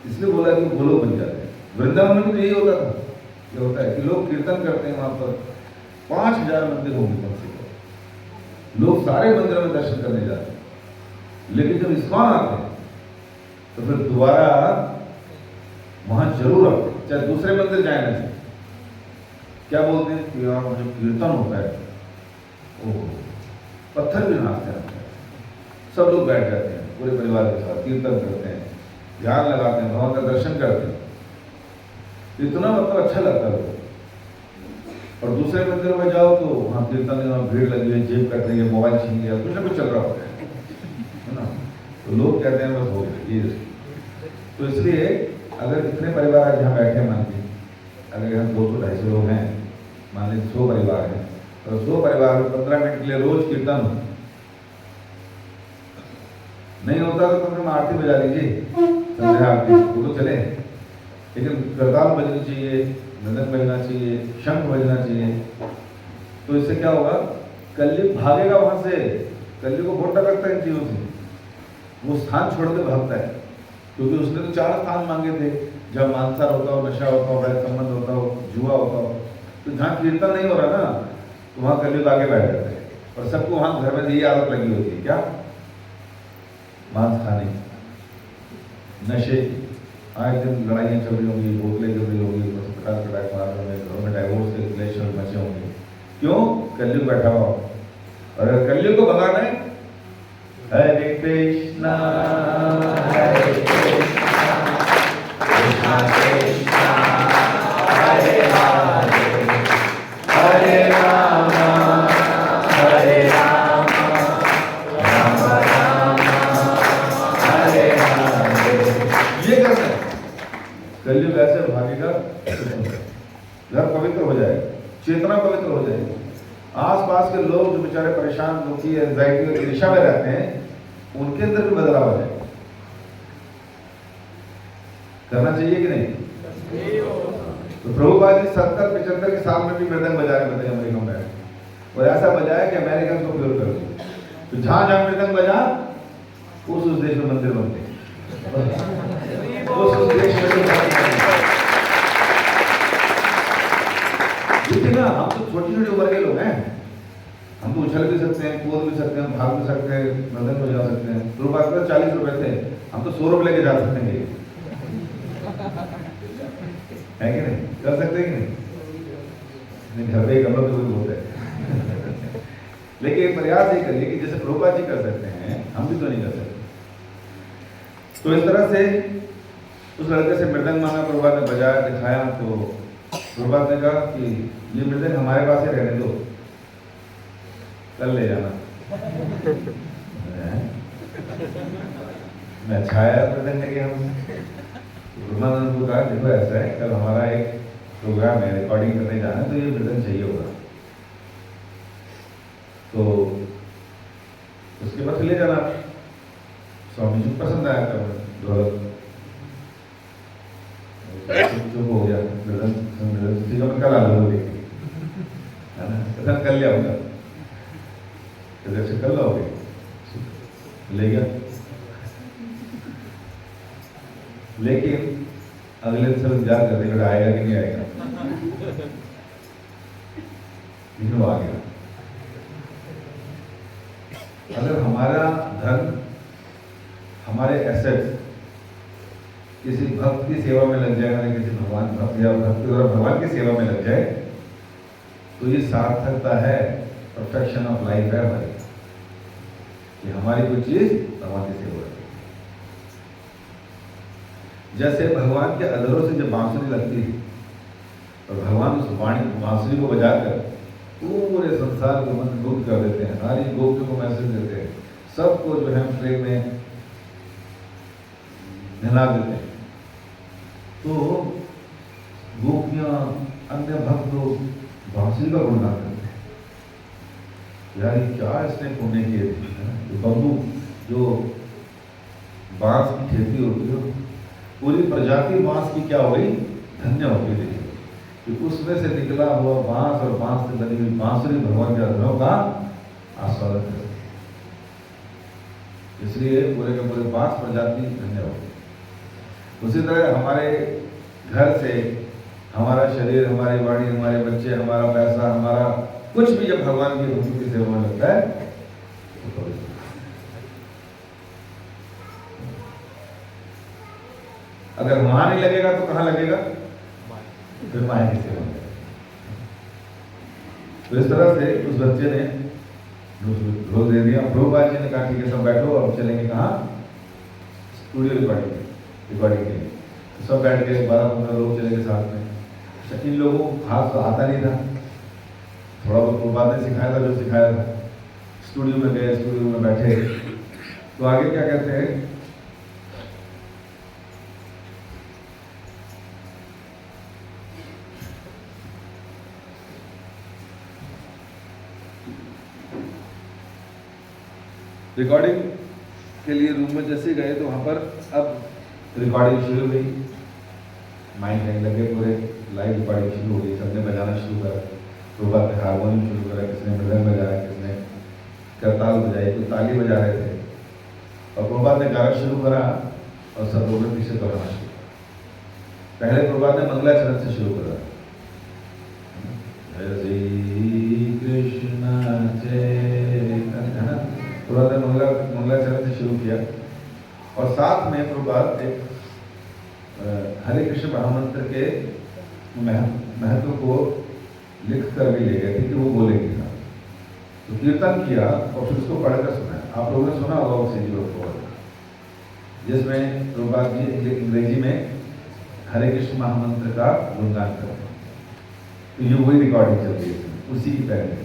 Speaker 2: इसलिए बोला कि गोलोक बन जाते हैं। वृंदावन में तो यही होता था, ये होता है कि लोग कीर्तन करते हैं, वहां पर 5000 मंदिर होंगे कम से कम, लोग सारे मंदिरों में दर्शन करने जाते हैं। लेकिन जब इस्कॉन आते हैं तो फिर दोबारा वहां जरूर आते हैं, चाहे दूसरे मंदिर जाए ना। क्या बोलते हैं कि यहाँ जो कीर्तन होता है वो पत्थर भी नाचते हैं। सब लोग बैठ जाते हैं पूरे परिवार के साथ, कीर्तन करते हैं, ध्यान लगाते हैं, भगवान का दर्शन करते हैं। इतना मतलब अच्छा लगता है। और दूसरे मंदिर में जाओ तो वहाँ कीर्तन में भीड़ लगी है, जेब कट रही है, मोबाइल छीन लिया, कुछ ना कुछ चल रहा होता है ना। तो लोग कहते हैं बस हो गया ये। तो इसलिए अगर इतने परिवार आज यहाँ बैठे, मान लीजिए अगर यहाँ 200-250 लोग हैं, मान लीजिए 100 परिवार हैं, तो 100 परिवार में 15 मिनट के लिए रोज कीर्तन हो। नहीं होता तो कम आरती बजा लीजिए, संध्या आरती, वो तो चले, लेकिन करताल बजनी चाहिए, मृदंग बजना चाहिए, शंख बजना चाहिए। तो इससे क्या होगा, कलयुग भागेगा वहां से। कलयुग को बहुत डर लगता है इन चीजों से, वो स्थान छोड़ के भागता है। क्योंकि उसने तो 4 स्थान मांगे थे, जब मांसाहार होता हो, नशा होता हो, वैध संबंध होता हो, जुआ होता हो। तो जहाँ कीर्तन नहीं हो रहा ना, तो वहाँ कलयुग आगे बैठ जाते हैं। और सबको वहाँ घर में यही आदत लगी होती है, क्या, मांस खाने, नशे, आए दिन लड़ाइयाँ चल रही होंगी, बोतलें चल रही होंगी, पटाख मार रहे होंगे, घरों में डाइवोर्स के क्लेश मचे होंगे। क्यों? कलयुग बैठा हुआ। और अगर कलयुग को भगाना है, हरे कृष्णा हरे कृष्णा कृष्णा कृष्णा हरे हरे, हरे राम हरे राम, राम राम हरे हरे। ये करना है। कलयुग ऐसे भागेगा, घर पवित्र हो जाएगा, चेतना पवित्र हो जाएगी। आसपास के लोग जो बेचारे परेशान, दुखी, एंजाइटी और ईर्ष्या में रहते हैं, उनके अंदर भी बदलाव हो जाएगा। करना चाहिए कि नहीं? तो प्रभुपाद जी 70-75 के साल में भी मृदंग बजा रहे थे अमेरिका में, और ऐसा बजाया कि अमेरिकन को प्योर कर दिया। तो जहां जहां मृदंग बजा उस देश में मंदिर बनते, उस देश में देखिए ना, हम तो छोटी छोटी उम्र के लोग हैं, हम तो उछल भी सकते हैं, कूद भी सकते हैं, भाग भी सकते हैं, मदन बजा सकते हैं। तो पास में 40 रुपए थे, हम तो 100 रुपए लेके जा सकते हैं, है कि नहीं? कर सकते हैं कि नहीं? घर पे कर लो तो बहुत है। लेकिन प्रयास ये करिए कि जैसे प्रभुपाद जी कर सकते हैं, हम भी तो नहीं कर सकते। तो इस तरह से उस लड़के से मृदंग मांगा, प्रभुपाद ने बजाया, दिखाया, तो प्रभुपाद ने कहा कि ये मृदंग हमारे पास ही रहने दो, कल ले जाना। मैं अच्छा आया मृदंग लेके हम ब्रह्मानंद को कहा, देखो ऐसा है, कल हमारा एक प्रोग्राम है, रिकॉर्डिंग करने जाना है, तो ये मृदंग चाहिए होगा, तो उसके बाद ले जाना। स्वामी जी पसंद आया ढोलक, चुप हो गया मृदंग, ठीक है मैं कल आ लूँगा, है ना, कल ले आऊँगा, से कर लोगे, ले गया। लेकिन अगले दिन सब इंतजार करते बेटा आएगा कि नहीं आएगा, लेकिन वो आ गया। अगर हमारा धन, हमारे एसेट्स किसी भक्त की सेवा में लग जाएगा, किसी भगवान भक्त या भक्त द्वारा भगवान की सेवा में लग जाए, तो ये सार्थकता है, परफेक्शन ऑफ लाइफ है हमारी, कि हमारी कोई चीज भगवान की सेवा है। जैसे भगवान के अधरों से जब बांसुरी लगती है, तो भगवान उस वाणी बांसुरी को बजाकर पूरे संसार को मंत्रमुग्ध कर देते हैं, सारी गोपियों को मैसेज देते हैं, सबको जो है प्रेम में निला देते हैं। तो गोपियां, अन्य भक्त लोग बांसुरी का गुणगान करते हैं, यार क्या इसने पुण्य किए थे। जो बम्बू, जो बांस की खेती होती है, पूरी प्रजाति बांस की क्या हो गई, धन्य हो गई। देखिए कि उसमें से निकला हुआ बांस और बांस से बनी हुई बांसुरी भगवान के अधरों का आस्वादन करती, इसलिए पूरे के पूरे बांस प्रजाति धन्य हो गई। उसी तरह हमारे घर से हमारा शरीर, हमारी वाणी, हमारे बच्चे, हमारा पैसा, हमारा कुछ भी जब भगवान की भक्ति की सेवा में लगता है तो अगर वहां नहीं लगेगा तो कहां लगेगा, फिर माया की सेवा में। तो इस तरह से उस बच्चे ने ढोल दे दिया। प्रभुपाद जी ने कहा ठीक है सब बैठो, अब चलेंगे कहाँ, स्टूडियो रिकॉर्डिंग के लिए। सब बैठ गए, 12-15 लोग चले गए साथ में। इन लोगों को खास तो आता नहीं था, थोड़ा बहुत प्रभुपाद ने सिखाया था, जो सिखाया था। स्टूडियो में गए, स्टूडियो में बैठे, तो आगे क्या कहते हैं, रिकॉर्डिंग के लिए रूम में जैसे गए तो वहाँ पर अब रिकॉर्डिंग शुरू हुई, माइक नहीं लगे, पूरे लाइव रिकॉर्डिंग शुरू हो गई। सबने बजाना शुरू करा, प्रभुपाद ने हारमोनियम शुरू करा, किसने मृदंग बजाया, किसने करताल बजाई, कोई ताली बजा रहे थे, और प्रभुपाद ने गाना शुरू करा और सब लोगों ने पीछे दोहराना शुरू करा। पहले प्रभुपाद ने मंगलाचरण से शुरू करा, हरे कृष्ण चैतन्य, प्रभुपाद ने मंगलाचरण से शुरू किया। और साथ में प्रभुपाद एक हरे कृष्ण महामंत्र के महत्व को लिख कर भी ले गए थे कि वो बोलेंगे ना, तो कीर्तन किया और फिर उसको पढ़कर सुनाया। आप लोगों ने सुना होगा वो सीधी को, जिसमें प्रभुपाद जी अंग्रेजी में हरे कृष्ण महामंत्र का गुणगान करते हैं। तो ये वही रिकॉर्डिंग चल रही है, उसी की पहले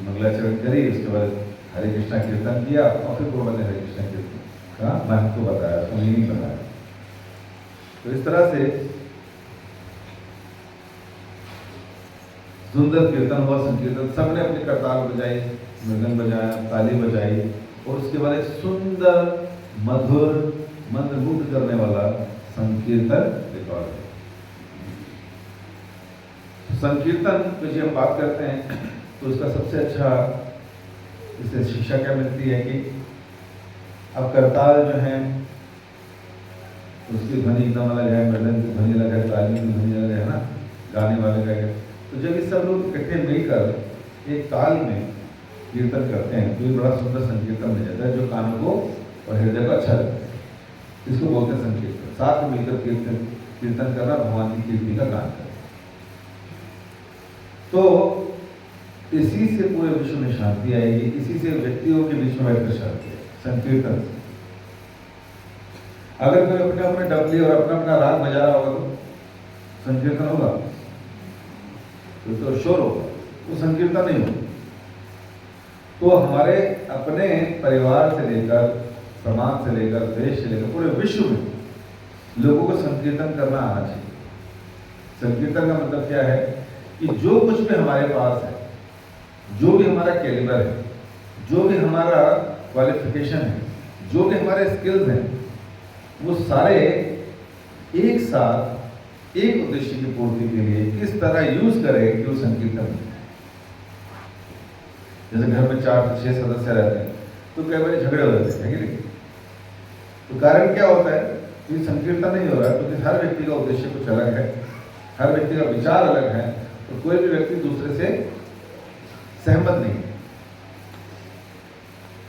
Speaker 2: मंगलाचरण करी, उसके बाद हरे कृष्णा कीर्तन किया और फिर प्रभुपाद ने हरे कृष्णा कीर्तन का महत्व बताया, उसको मीनिंग बताया। तो इस तरह से सुंदर कीर्तन हुआ, संकीर्तन, सबने अपनी करताल बजाई, मृदंग बजाया, ताली बजाई, और उसके बाद एक सुंदर मधुर मंत्रमुग्ध करने वाला संकीर्तन रिकॉर्ड। संकीर्तन की हम बात करते हैं तो उसका सबसे अच्छा इससे शिक्षा क्या मिलती है कि अब करताल जो है उसकी ध्वनि एकदम अलग है, मृदंग की ध्वनि अलग है, ताली की ध्वनि अलग है ना, गाने वाले का गए। तो जब ये सब लोग इकट्ठे मिलकर एक ताल में कीर्तन करते हैं तो ये बड़ा सुंदर संकीर्तन बन जाता है जो कानों को और हृदय को अच्छा लगता है। इसको बोलते हैं संकीर्तन। साथ में मिलकर कीर्तन करना, भगवान की कीर्ति का गान करना। तो इसी से पूरे विश्व में शांति आएगी, इसी से व्यक्तियों के बीच में बैठकर शांति आएगी, संकीर्तन से। अगर कोई अपने अपने डबली और अपना अपना राग बजा रहा होगा तो संकीर्तन होगा? तो शोर होगा, वो संकीर्तन नहीं होगा। तो हमारे अपने परिवार से लेकर, समाज से लेकर, देश से लेकर पूरे विश्व में लोगों को संकीर्तन करना आना चाहिए। संकीर्तन का मतलब क्या है कि जो कुछ भी हमारे पास है, जो भी हमारा कैलिबर है, जो भी हमारा क्वालिफिकेशन है, जो भी हमारे स्किल्स हैं, वो सारे एक साथ एक उद्देश्य की पूर्ति के लिए किस तरह यूज करें कि वो संकीर्तन है। जैसे घर में 4 से 6 सदस्य रहते हैं तो कई बार झगड़े हो जाते हैं, नहीं? तो कारण क्या होता है कि संकीर्तन नहीं हो रहा, क्योंकि हर व्यक्ति का उद्देश्य कुछ अलग है, हर व्यक्ति का विचार अलग है, तो कोई भी व्यक्ति दूसरे से सहमत नहीं है।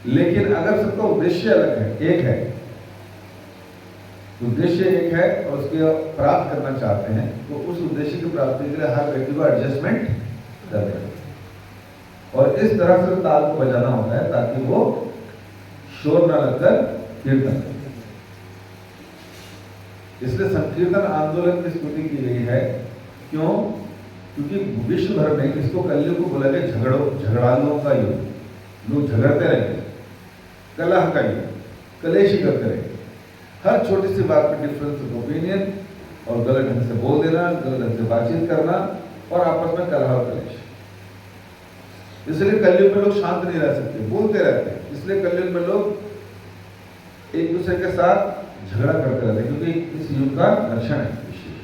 Speaker 2: लेकिन अगर सबका उद्देश्य अलग है, एक है, उद्देश्य एक है और उसके प्राप्त करना चाहते हैं, तो उस उद्देश्य की प्राप्ति के लिए हर व्यक्ति को एडजस्टमेंट करना है और इस तरह से ताल को बजाना होता है ताकि वो शोर न लगकर कीर्तन करे। इसलिए संकीर्तन आंदोलन की स्तुति की गई है। क्यों? क्योंकि विश्व भर में इसको कलयुग को बोला गया झगड़ालुओं का युग। लोग झगड़ते रहेंगे, कलह का युग, कलेश ही करते रहेंगे, हर छोटी सी बात पर डिफरेंस ऑफ ओपिनियन और गलत ढंग से बोल देना, गलत ढंग से बातचीत करना और आपस में कलह और कलेश। इसलिए कलयुग में लोग शांत नहीं रह सकते, बोलते रहते हैं। इसलिए कलयुग में लोग एक दूसरे के साथ झगड़ा करते रहते हैं, क्योंकि इस युग का लक्षण है विशेष।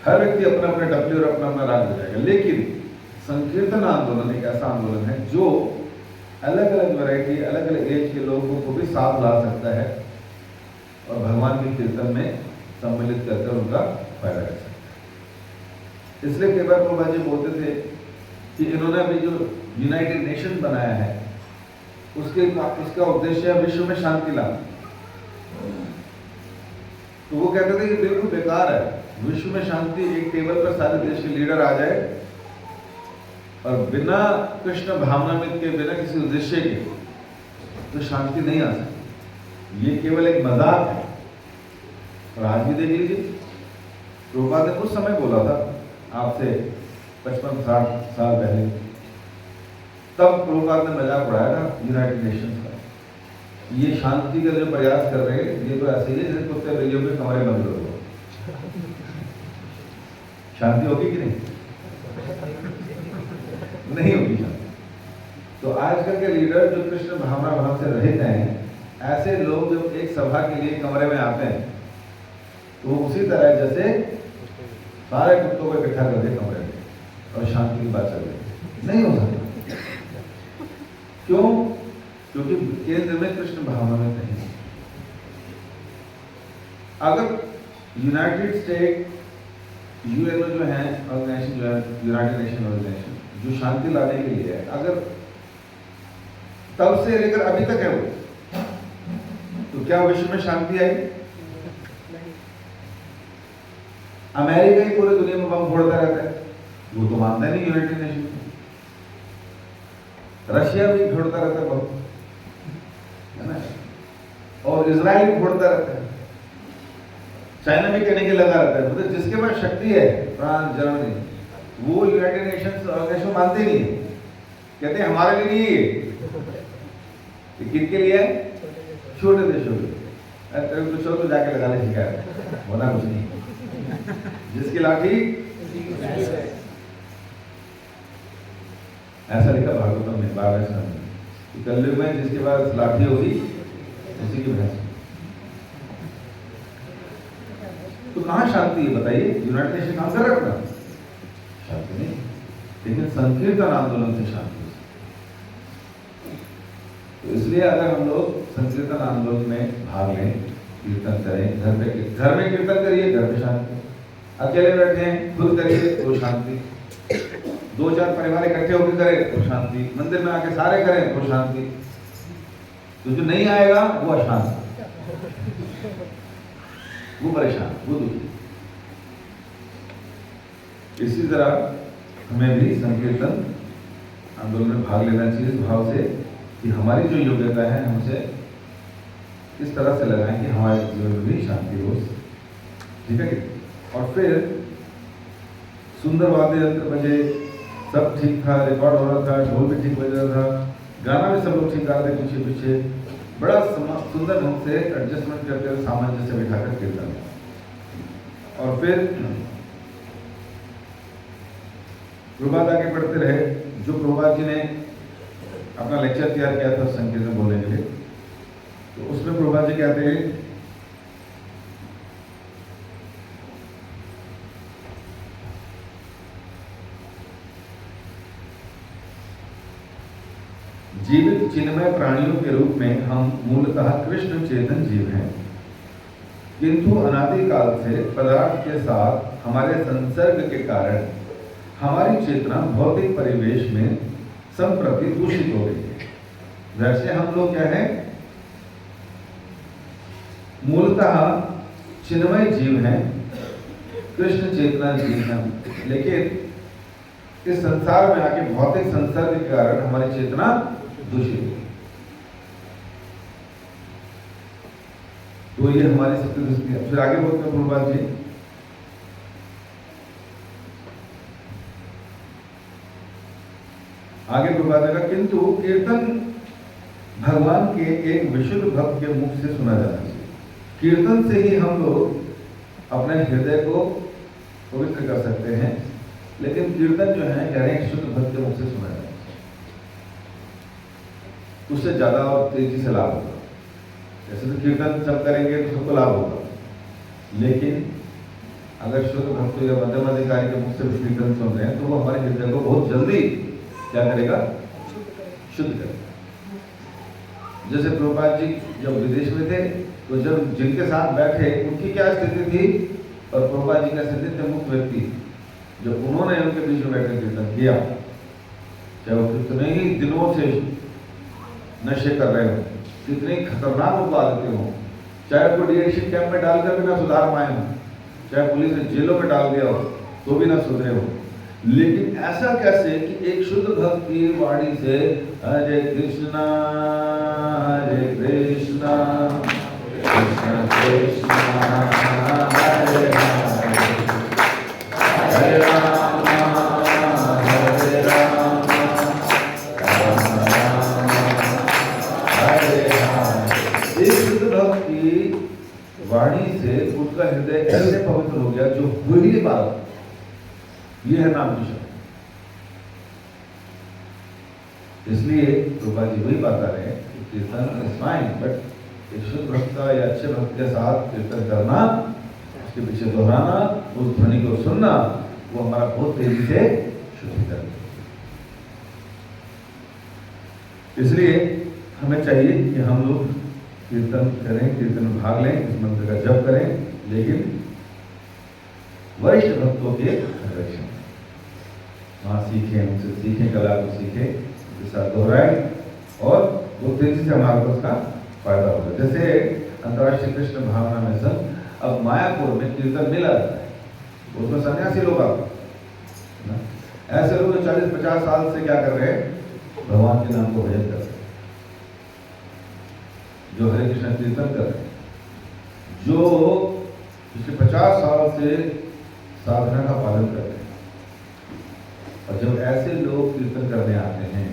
Speaker 2: हर व्यक्ति अपना अपना डब्ल्यू और अपना अपना राग बजाएगा। लेकिन संकीर्तन आंदोलन एक ऐसा आंदोलन है जो अलग अलग वैरायटी, अलग अलग एज के लोगों को भी साथ ला सकता है और भगवान के कीर्तन में सम्मिलित करकर उनका फायदा कर सकता है। इसलिए कई बार प्रभुपाद जी बोलते थे कि इन्होंने अभी जो यूनाइटेड नेशन बनाया है उसका उद्देश्य है विश्व में शांति लाना। तो वो कहते थे कि बिल्कुल बेकार है, विश्व में शांति, एक टेबल पर सारे देश के लीडर आ जाए और बिना कृष्ण भावनामृत के, बिना किसी उद्देश्य के, तो शांति नहीं आ सकती। ये केवल एक मजाक है। और आज भी देख लीजिए, प्रभुपाद ने उस समय बोला था आपसे 55-60 साल पहले, तब प्रभुपाद ने मजाक उड़ाया था यूनाइटेड नेशंस का। ये शांति का जो प्रयास कर रहे हैं, ये तो ऐसे ही है जैसे कुत्ते बिल्लियों के कमरे बंद कर दो, शांति होगी कि नहीं? नहीं होगी शांति। तो आजकल के लीडर जो कृष्ण भावना भाव से रहित हैं, ऐसे लोग जब एक सभा के लिए कमरे में आते हैं तो उसी तरह जैसे सारे कुत्तों को इकट्ठा कर दे कमरे में और शांति की बात चल रही, नहीं हो सकता। क्यों? क्योंकि केंद्र में कृष्ण भावना में नहीं। अगर यूनाइटेड स्टेट, यूएनओ जो है ऑर्गेनाइजेशन, जो है यूनाइटेड नेशन ऑर्गेनाइजेशन, जो शांति लाने के लिए है, अगर तब से लेकर अभी तक है वो, तो क्या विश्व में शांति आई? अमेरिका ही पूरी दुनिया में बम फोड़ता रहता है, वो तो मानता नहीं यूनाइटेड नेशन। रशिया भी फोड़ता रहता है बम, है ना? और इजराइल भी फोड़ता रहता है, चाइना भी कहने के लगा रहता है। मतलब जिसके पास शक्ति है, फ्रांस, जर्मनी, वो यूनाइटेड नेशंस ऑर्गेनाइजेशन मानते नहीं है, कहते हैं हमारे लिए नहीं है, किसके लिए है? छोटे देशों के। दूसरों को जाके लगा ले शिकायत, होना कुछ नहीं, जिसकी लाठी ऐसा लिखा भागवतम में 12वें स्कंद में, कलयुग में जिसके पास लाठी होगी उसी की भैंस। तो कहाँ शांति है बताइए? यूनाइटेड नेशन कहाँ कर रखना शांति नहीं, लेकिन संकीर्तन आंदोलन से शांति। तो इसलिए अगर हम लोग संकीर्तन आंदोलन में भाग लें, कीर्तन करें, घर में कीर्तन करिए, घर में शांति। अकेले बैठे हैं खुद करिए तो शांति, 2-4 परिवार इकट्ठे होकर करें तो शांति, मंदिर में आके सारे करें तो शांति, तो जो नहीं आएगा वो अशांत, वो परेशान, वो दुखी। इसी तरह हमें भी संकीर्तन आंदोलन में भाग लेना चाहिए इस भाव से कि हमारी जो योग्यता है हमसे इस तरह से लगाएं कि हमारे जीवन में भी शांति हो। ठीक है। और फिर सुंदर वाद्य यंत्र बजे, सब ठीक था, रिकॉर्ड हो रहा था, ढोल भी ठीक बज रहा था, गाना भी सब लोग ठीक गा रहे थे, पीछे पीछे बड़ा सुंदर ढंग से एडजस्टमेंट करते हुए सामंजस्य से बिठाकर कीर्तन। और फिर प्रभात आगे पढ़ते रहे। जो प्रभात जी ने अपना लेक्चर तैयार किया था संकीर्तन बोलने के लिए, तो उसमें प्रभात जी कहते हैं जीवित चिन्मय प्राणियों के रूप में हम मूलतः कृष्ण चेतन जीव हैं, किंतु अनादिकाल से पदार्थ के साथ हमारे संसर्ग के कारण हमारी चेतना भौतिक परिवेश में संप्रति दूषित हो गई है। वैसे हम लोग क्या है, मूलतः चिन्मय जीव हैं, कृष्ण चेतना जीव हैं, लेकिन इस संसार में आके भौतिक संसर्ग के कारण हमारी चेतना दूषित हो। तो ये हमारी सबकी दृष्टि है। फिर आगे बोलते हैं प्रभुपाद जी, आगे प्रभुपाद का किंतु कीर्तन भगवान के एक विशुद्ध भक्त के मुख से सुना जाना चाहिए। कीर्तन से ही हम लोग अपने हृदय को पवित्र कर सकते हैं, लेकिन कीर्तन जो है कह रहे हैं शुद्ध भक्त के मुख से सुना जाना चाहिए, उससे ज्यादा और तेजी से लाभ होगा। जैसे तो कीर्तन सब करेंगे तो सबको लाभ होगा, लेकिन अगर शुद्ध भक्त या मध्यम अधिकारी के मुख से कीर्तन सुन रहे हैं तो वो हमारे हृदय को बहुत जल्दी क्या करेगा, शुद्ध करेगा। जैसे प्रभुपाद जी जब विदेश में थे तो जब जिनके साथ बैठे उनकी क्या स्थिति थी और प्रभुपाद जी का स्थिति थे मुक्त व्यक्ति, जब उन्होंने उनके बीच में बैठकर कीर्तन किया, चाहे वो कितने ही दिनों से नशे कर रहे हो, कितनी खतरनाक उनको आदतें हो, चाहे उनको डीएडिक्शन कैंप में डालकर भी ना सुधार पाए हो, चाहे पुलिस ने जेलों में डाल दिया हो तो भी ना सुधरे हो, लेकिन ऐसा कैसे कि एक शुद्ध भक्त की वाणी से हरे कृष्णा कृष्णा कृष्णा हरे हरे राम हरे राम हरे हरे। एक शुद्ध भक्त की वाणी से उसका हृदय ऐसे पवित्र हो गया जो हुई बात, ये है नाम की शक्ति। इसलिए प्रभुपाद जी वही बात आ रहे हैं कि कीर्तन इज फाइन, बट एक शुद्ध भक्त का या अच्छे भक्त के साथ कीर्तन करना, उसके पीछे दोहराना, उस ध्वनि को सुनना, वो हमारा बहुत तेजी से शुद्धिकरण। इसलिए हमें चाहिए कि हम लोग कीर्तन करें, कीर्तन में भाग लें, इस मंत्र का जप करें, लेकिन वरिष्ठ भक्तों के संरक्षण वहाँ सीखें, उनसे सीखें, कला को सीखें, उनके साथ दोहराएं और वो तेजी से हमारे को उसका फायदा होगा। जैसे अंतर्राष्ट्रीय कृष्ण भावना में सब अब मायापुर में कीर्तन मिला रहता है, उसमें सन्यासी लोग आते हैं, ऐसे लोग 40-50 साल से क्या कर रहे हैं, भगवान के नाम को भजन कर रहे हैं, जो हरे कृष्ण कीर्तन कर रहे हैं, जो पिछले 50 साल से साधना का पालन कर रहे हैं। और जब ऐसे लोग कीर्तन करने आते हैं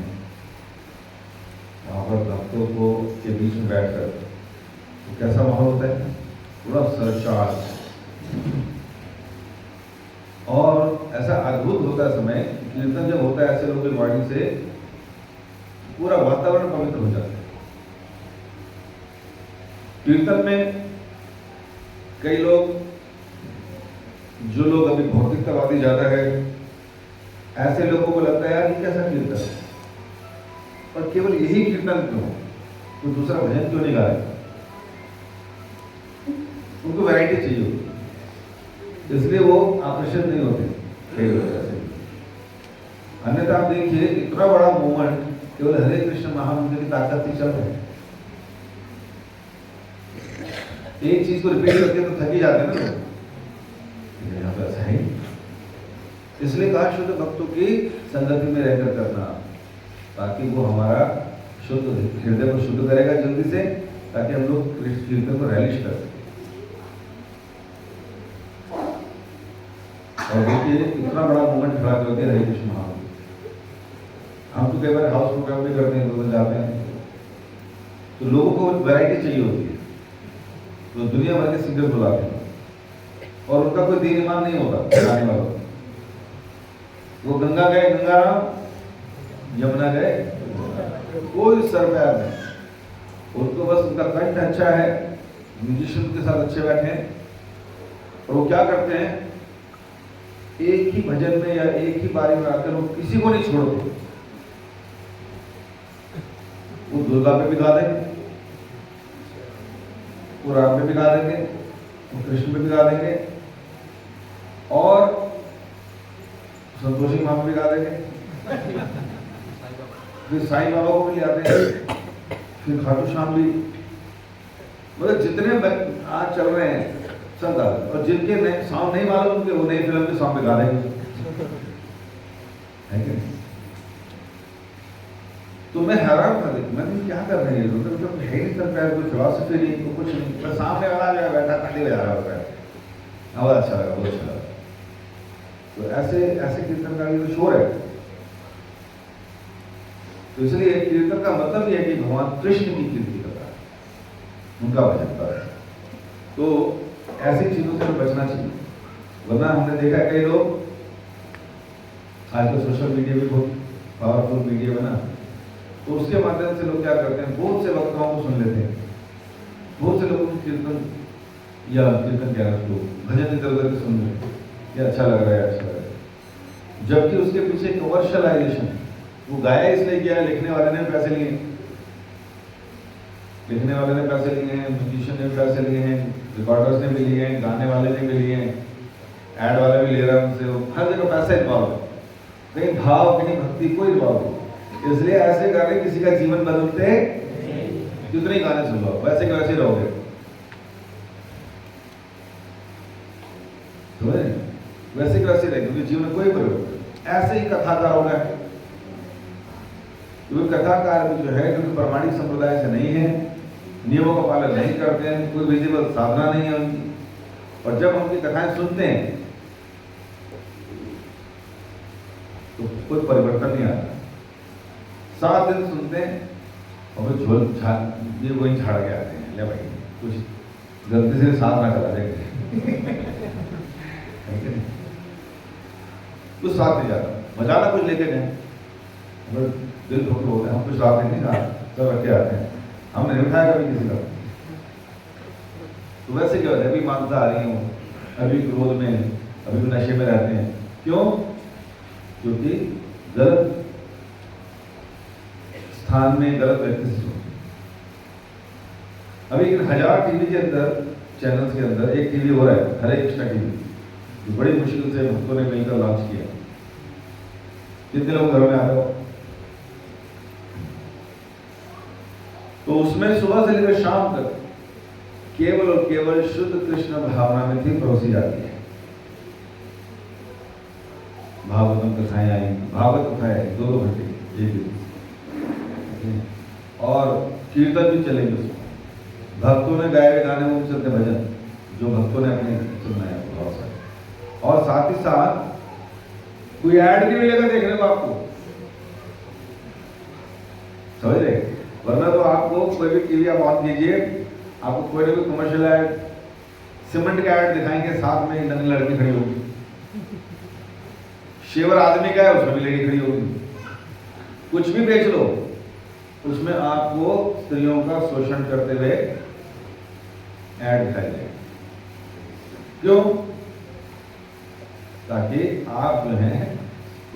Speaker 2: वहां पर भक्तों को के बीच में बैठकर, तो कैसा माहौल होता है, पूरा सरचार्ज, और ऐसा अद्भुत होता है समय कीर्तन जब होता है ऐसे लोगों की वाणी से, पूरा वातावरण पवित्र हो जाता है। कीर्तन में कई लोग, जो लोग अभी भौतिकतावादी ज्यादा है, ऐसे लोगों को लगता है यार ये कैसा कीर्तन है, और केवल यही कीर्तन क्यों, कोई दूसरा भजन क्यों नहीं गा रहे, उनको वैरायटी चाहिए होती। इसलिए वो आकर्षित नहीं होते खेल वजह से। अन्यथा आप देखिए इतना बड़ा मूवमेंट केवल हरे कृष्ण महामंत्र की ताकत से चल रहा है। एक चीज को रिपीट करके तो थक ही जाते हैं ना लोग, यहाँ पे ऐसा है। इसलिए कहा शुद्ध भक्तों की संगति में रहकर करना, ताकि वो हमारा शुद्ध हृदय को शुद्ध करेगा जल्दी से, ताकि हम लोग कीर्तन को रैलिश कर सकें। और देखिए इतना बड़ा मूवमेंट खड़ा कर दिया हरे कृष्ण महामंत्र। हम तो कई बार हाउस प्रोग्राम भी करते हैं, लोग जाते हैं, तो लोगों को वैरायटी चाहिए होती है, तो दुनिया भर के सिंगर बुलाते हैं और उनका कोई दीन ईमान नहीं होता गाने वालों। वो गंगा गए गंगाराम, यमुना गए, कोई सर पैर नहीं। उनको बस उनका कंठ अच्छा है, म्यूजिशियन के साथ अच्छे बैठे हैं, और वो क्या करते हैं, एक ही भजन में या एक ही बारी में आकर वो किसी को नहीं छोड़ते। वो दुर्गा पे भी गा देंगे, वो राम पे भी गा देंगे, वो कृष्ण पे भी गा देंगे, और संतोषी माँ पे भी गा देंगे, फिर साईं बाबा को भी आते हैं, फिर खाटू श्याम भी। मतलब जितने आज चल रहे हैं सब गा देंगे, और जिनके सॉन्ग नहीं मालूम उनके वो नई फिल्म के सॉन्ग पे गा देंगे, है कि? तो मैं हैरान था, मैंने क्या कर रहे हैं लोग, मतलब है नहीं सर पैर, कोई फिलॉसफी नहीं, तो कुछ नहीं, मैं सामने वाला जो है बैठा ताली बजा रहा होता है, आवाज अच्छा लगा, बहुत अच्छा लगा। तो ऐसे कीर्तन का भी शोर है। तो इसलिए कीर्तन का मतलब यह है कि भगवान कृष्ण की कीर्ति कर रहा है, उनका भजन कर रहा है। तो ऐसी चीजों से बचना चाहिए, वरना हमने देखा कई लोग, आजकल सोशल मीडिया भी बहुत पावरफुल मीडिया बना, तो उसके माध्यम से लोग क्या करते हैं, बहुत से वक्ताओं को सुन लेते हैं, बहुत से लोगों को कीर्तन या कीर्तन क्या है, भजन इधर उधर सुन रहे हैं, ये अच्छा लग रहा है, अच्छा लग रहा है, जबकि उसके पीछे कमर्शियलाइजेशन, वो गाया इसलिए किया है, लिखने वाले ने पैसे लिए, लिखने वाले ने पैसे लिए हैं, म्यूजिशियन ने भी पैसे लिए हैं, रिकॉर्डर्स ने भी लिए हैं, गाने वाले ने भी लिए हैं, एड वाले भी ले रहा है उनसे, हर जगह पैसा इन्वॉल्व है, कहीं भाव कहीं भक्ति कोई इन्वॉल्व नहीं। इसलिए ऐसे गाने किसी का जीवन बदलते, कितने गाने सुन लो वैसे के वैसे रहोगे, वैसे के वैसे रहेंगे, क्योंकि जीवन में कोई परिवर्तन। ऐसे ही कथाकारों का है, क्योंकि कथाकार भी जो है, क्योंकि प्रामाणिक संप्रदाय से नहीं है, नियमों का पालन नहीं करते हैं, कोई विधिवत साधना नहीं है उनकी, और जब उनकी कथाएं सुनते हैं तो कोई परिवर्तन नहीं आता। 7 दिन सुनते हैं और फिर झोल ये वही झाड़ के आते हैं, ले भाई कुछ गलती से साथ ना करा देंगे कुछ साथ नहीं जाता, बजाना कुछ लेके गए, अगर दिल ठोकर होता है, हम कुछ साथ नहीं कहा, सब रखे आते हैं, हमने नहीं उठाया कभी किसी का। तो वैसे क्या होता है, अभी मानता आ रही हूँ, अभी क्रोध में, अभी भी नशे में रहते हैं, क्यों? क्योंकि गलत स्थान में गलत व्यक्ति से सुनते। अभी 1000 टीवी के अंदर, चैनल्स के अंदर एक टीवी हो रहा है, हरे कृष्णा टीवी, जो बड़ी मुश्किल से भक्तों ने मिलकर लॉन्च किया। कितने लोग घरों में आ रहे हो? तो उसमें सुबह से लेकर शाम तक केवल और केवल शुद्ध कृष्ण भावना में थी परोसी जाती है। भागवतम कथाएं आई, भागवत कथाएं 2 घंटे एक दिन, और कीर्तन भी चलेंगे उसमें, भक्तों ने गाए हुए गाने वो चलते भजन, जो भक्तों ने अपने सुनाया बहुत सारे, और साथ ही साथ कोई ऐड नहीं मिलेगा देखने को आपको, समझ रहे? वरना तो आपको कोई भी टीवी आप ऑन कीजिए, आपको कोई ना कोई कमर्शियल ऐड, सीमेंट का ऐड दिखाएंगे, साथ में नंगी लड़की खड़ी होगी, शेवर आदमी का है उसमें भी लेडी खड़ी होगी, कुछ भी बेच लो उसमें आपको स्त्रियों का शोषण करते हुए ऐड दिखाई देगा। क्यों? ताकि आप जो है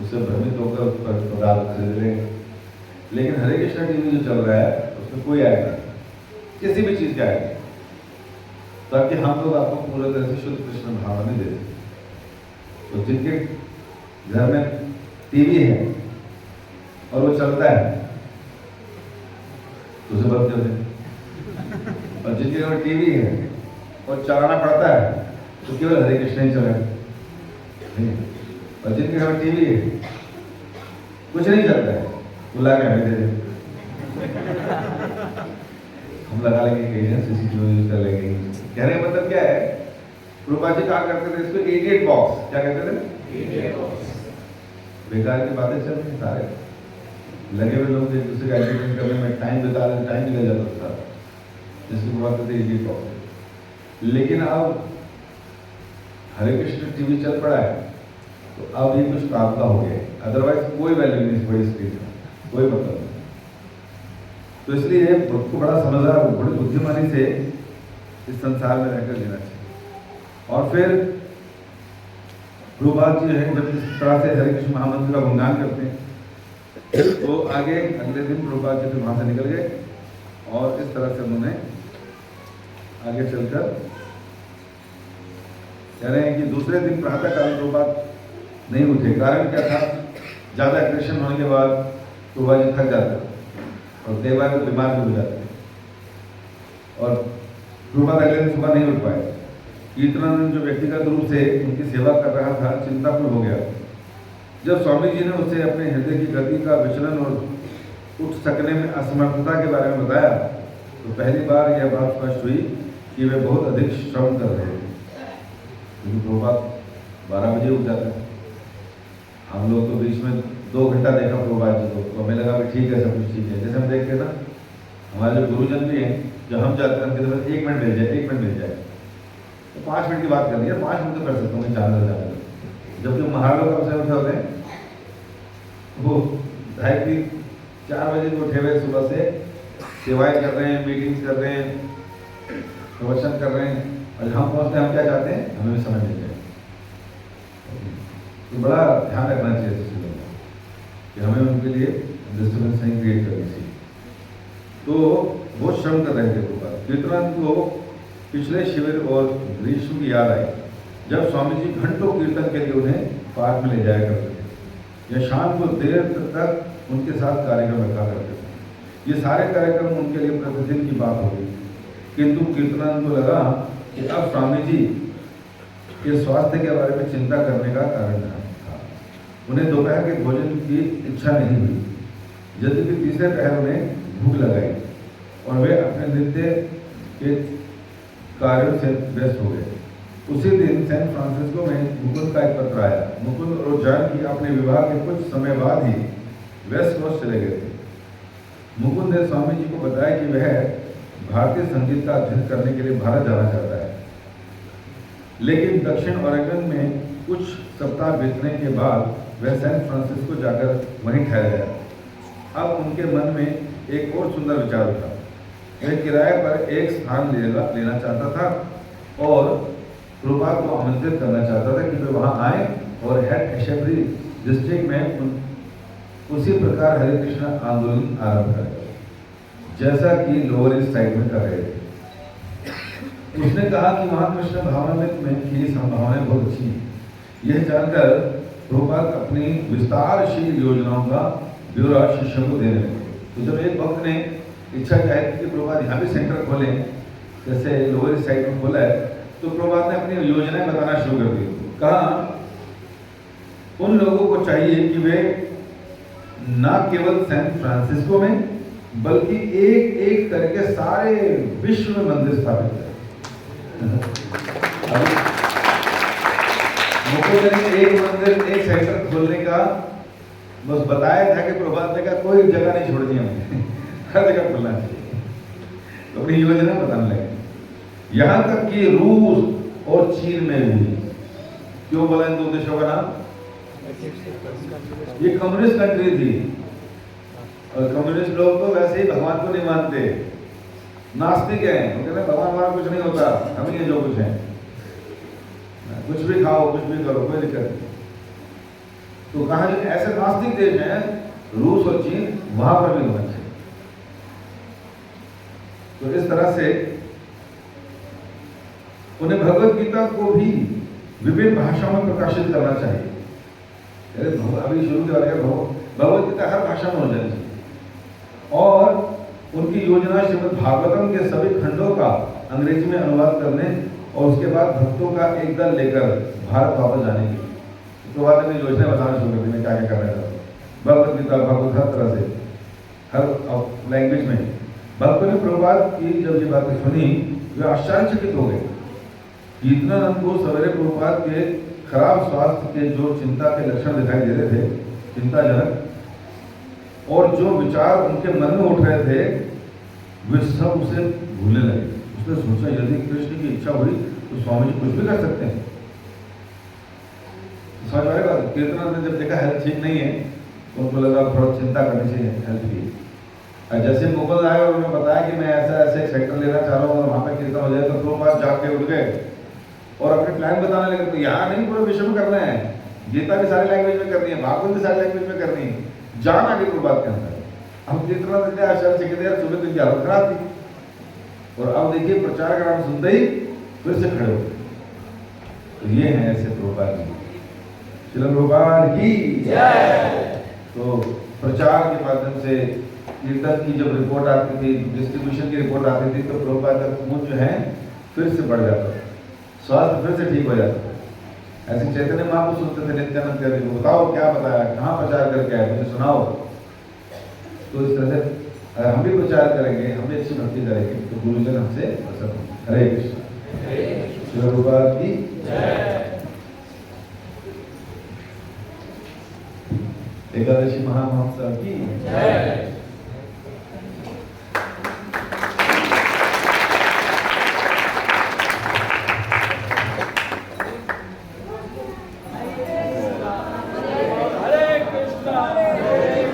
Speaker 2: उससे भ्रमित होकर उस पर पदार्थ खरीद लें। लेकिन हरे कृष्णा टीवी जो चल रहा है उसमें कोई ऐड नहीं, किसी भी चीज का ऐड नहीं, ताकि हम लोग आपको पूरी तरह से शुद्ध कृष्ण भाव में दे दें। तो जिनके घर में टीवी है और वो चलता है तो उसे बंद कर दे, और जिनके घर में टीवी है और चलाना पड़ता है तो केवल हरे कृष्ण ही चले, और जिनके घर में टीवी है कुछ नहीं चलता है वो ला के हमें दे दे, हम लगा लेंगे कहीं सीसीटीवी यूज कर लेंगे। कहने का मतलब क्या है, प्रभुपाद जी कहा करते थे इसको इडियट बॉक्स, क्या कहते थे, इडियट बॉक्स। बेकार की बातें चल रही सारे लगे हुए लोग एक दूसरे का एंटरटेन करने में टाइम बिता रहे, टाइम निकल जाता था, जिसको बात थे इडियट बॉक्स। लेकिन अब हरे कृष्ण टीवी चल पड़ा है तो अब ये कुछ काम का हो गया, अदरवाइज कोई वैल्यू नहीं इस बड़ी स्क्रीन का, कोई मतलब नहीं। तो इसलिए खुद को बड़ा समझदार, बड़ी बुद्धिमानी से इस संसार में रहकर जीना चाहिए। और फिर प्रभुपाद जी है जब इस तरह से हरे कृष्ण महामंत्र का गुणगान करते हैं तो आगे अगले दिन प्रभुपाद जी फिर वहां से निकल गए और इस तरह से उन्होंने आगे चलकर कह रहे हैं कि दूसरे दिन प्रातः काल प्रभुपाद नहीं उठे। कारण क्या था, ज्यादा एग्रेशन होने के बाद प्रभुपाद जी थक जाते और कई बार तो बीमार भी हो जाते और प्रभुपाद अगले दिन सुबह नहीं उठ पाए। कीर्तनानंद जो व्यक्तिगत रूप से उनकी सेवा कर रहा था चिंताकुल हो गया। जब स्वामी जी ने उसे अपने हृदय की गति का विचलन और उठ सकने में असमर्थता के बारे में बताया तो पहली बार यह बात स्पष्ट हुई कि वे बहुत अधिक श्रम कर रहे थे, क्योंकि प्रभुपाद 12 बजे उठ जाते हैं। हम लोग तो बीच में 2 घंटा देखा प्रभुपाद जी को तो हमें लगा कि ठीक है, सब कुछ ठीक है। जैसे हम देखते हैं ना, हमारे जो गुरुजन भी हैं, जब हम जाते हैं उनके तरफ 1 मिनट मिल जाए, 1 मिनट मिल जाए तो 5 मिनट की बात कर लिया, 5 मिनट तो कर सकता हूँ जाने जबकि महाराज लोग कब से उठे होते हैं, वो 4 बजे उठे हुए सुबह से सेवाएं कर रहे हैं, मीटिंग्स कर रहे हैं, प्रवचन कर रहे हैं, और हम पहुँचते हैं, हम क्या चाहते हैं, हमें भी समय मिल जाए। तो बड़ा ध्यान रखना चाहिए इस चीज़ों का कि हमें उनके लिए डिस्टर्बेंस नहीं क्रिएट करनी चाहिए। तो बहुत श्रम कर रहे थे प्रभुपाद। कीर्तनानंद को पिछले शिविर और ग्रीष्म की याद आई जब स्वामी जी घंटों कीर्तन के लिए उन्हें पार्क में ले जाया करते थे या शाम को देर तक उनके साथ कार्यक्रम रखा करते थे। ये सारे कार्यक्रम उनके लिए प्रतिदिन की बात हो गई, किंतु कीर्तनानंद को लगा कि अब स्वामी जी के स्वास्थ्य के बारे में चिंता करने का कारण था। उन्हें दोपहर के भोजन की इच्छा नहीं हुई, यद्यपि तीसरे पहर उन्हें भूख लगाई और वे अपने नित्य के कार्यों से व्यस्त हो गए। उसी दिन सैन फ्रांसिस्को में मुकुंद का एक पत्र आया। मुकुंद और जानकी अपने विवाह के कुछ समय बाद ही वेस्ट कोस्ट चले गए थे। मुकुंद ने स्वामी जी को बताया कि वह भारतीय संगीत का अध्ययन करने के लिए भारत जाना चाहता है, लेकिन दक्षिण ओरेगन में कुछ सप्ताह बीतने के बाद वह सैन फ्रांसिस्को जाकर वहीं ठहर गया। अब उनके मन में एक और सुंदर विचार उठा। वह किराए पर एक स्थान लेना चाहता था और प्रभुपाद को आमंत्रित करना चाहता था कि वे वहाँ आए और हेड एशेबरी डिस्ट्रिक्ट में उसी प्रकार हरे कृष्ण आंदोलन आरंभ करें जैसा कि लोअर ईस्ट साइड में कर रहे थे। उसने कहा कि वहाँ कृष्ण भावनामृत में की संभावनाएं बहुत अच्छी हैं। यह जानकर प्रभुपाद अपनी विस्तारशील योजनाओं का ब्यौरा शिष्यों को देने लगे। तो जब एक भक्त ने इच्छा जाहिर की कि प्रभुपाद यहाँ भी सेंटर खोलें, जैसे लोअर ईस्ट साइड में खोला है, तो प्रभुपाद ने अपनी योजनाएं बताना शुरू कर दी। कहा उन लोगों को चाहिए कि वे न केवल सैन फ्रांसिस्को में बल्कि एक एक करके सारे विश्व में मंदिर स्थापित करें। मुकुंद ने एक मंदिर, एक सेंटर खोलने का बस बताया था कि प्रभुपाद ने कहा कोई जगह नहीं छोड़नी हमें, हर जगह खोलना चाहिए। तो अपनी योजना बताने लगे, यहाँ तक कि रूस और चीन में भी। क्यों बोला इन 2 देशों का नाम? ये कम्युनिस्ट कंट्री थी और कम्युनिस्ट लोग तो वैसे ही भगवान को नहीं मानते, नास्तिक हैं। वो कहते हैं भगवान हमारा कुछ नहीं होता, हम ही जो कुछ हैं, कुछ भी खाओ, कुछ भी करो, कोई दिक्कत नहीं। तो कहा जो ऐसे नास्तिक देश हैं रूस और चीन, वहां पर भी होना चाहिए। तो इस तरह से उन्हें भगवत गीता को भी विभिन्न भाषाओं में प्रकाशित करना चाहिए। अभी शुरू के बारे में भगवत गीता हर भाषा में हो जानी चाहिए। और उनकी योजना श्रीमद् भागवतम के सभी खंडों का अंग्रेजी में अनुवाद करने और उसके बाद भक्तों का एक दल लेकर भारत वापस जाने की। उसके बाद मैंने योजना बताना शुरू कर दी, मैं क्या क्या करना चाहता हूँ। भगवत गीता भागवत हर तरह से, हर लैंग्वेज में। भक्तों ने प्रभुपाद की जब ये बातें सुनी, वे आश्चर्यचकित हो गए। गीतानंद को सवेरे प्रभुपाद के खराब स्वास्थ्य के जो चिंता के लक्षण दिखाई दे रहे थे, चिंताजनक, और जो विचार उनके मन में उठ रहे थे, वे सब उसे भूलने लगे। उसने सोचा यदि कृष्ण की इच्छा हुई तो स्वामी जी कुछ भी कर सकते हैं। समझ आ रहा है? कीर्तनानंद ने जब देखा हेल्थ ठीक नहीं है तो उनको लगा थोड़ा चिंता करनी चाहिए हेल्थ की। जैसे मुगल आए और उन्होंने बताया कि मैं ऐसा ऐसे सेक्टर लेना चाह रहा हूँ और वहाँ पे कीर्तन हो जाए, तो प्रभुपाद जाग के उठ गए और अपने प्लान बताने लगे। तो यहाँ नहीं, पूरे विश्व में करना है, गीता भी सारी लैंग्वेज में करनी है, भागवत भी सारी लैंग्वेज में करनी है, जान आगे प्रभुपाद के अंदर। हम कीर्तनानंद ने आश्चर्यचकित, सुबह दिन की हालत खराब थी और अब देखिए प्रचार का नाम सुनते ही फिर से खड़े हो गए। तो ये है ऐसे प्रभुपाद जी, श्रील प्रभुपाद की जय। तो प्रचार के माध्यम से कीर्तन की जब रिपोर्ट आती थी, डिस्ट्रीब्यूशन की रिपोर्ट आती थी, तो प्रभुपाद का खून जो है फिर से बढ़ जाता था, स्वास्थ्य फिर से ठीक हो जाता था। ऐसे चैतन्य महाप्रभु सुनते थे नित्यानंद कहते थे, बताओ क्या बताया, कहाँ प्रचार करके आए, मुझे सुनाओ। तो इस तरह से अगर हम भी प्रचार करेंगे, हम भी अच्छी भक्ति करेंगे, तो गुरुजन हमसे प्रसन्न होंगे। हरे कृष्ण। श्री प्रभुपाद की जय। एकादशी महामहोत्सव की जय।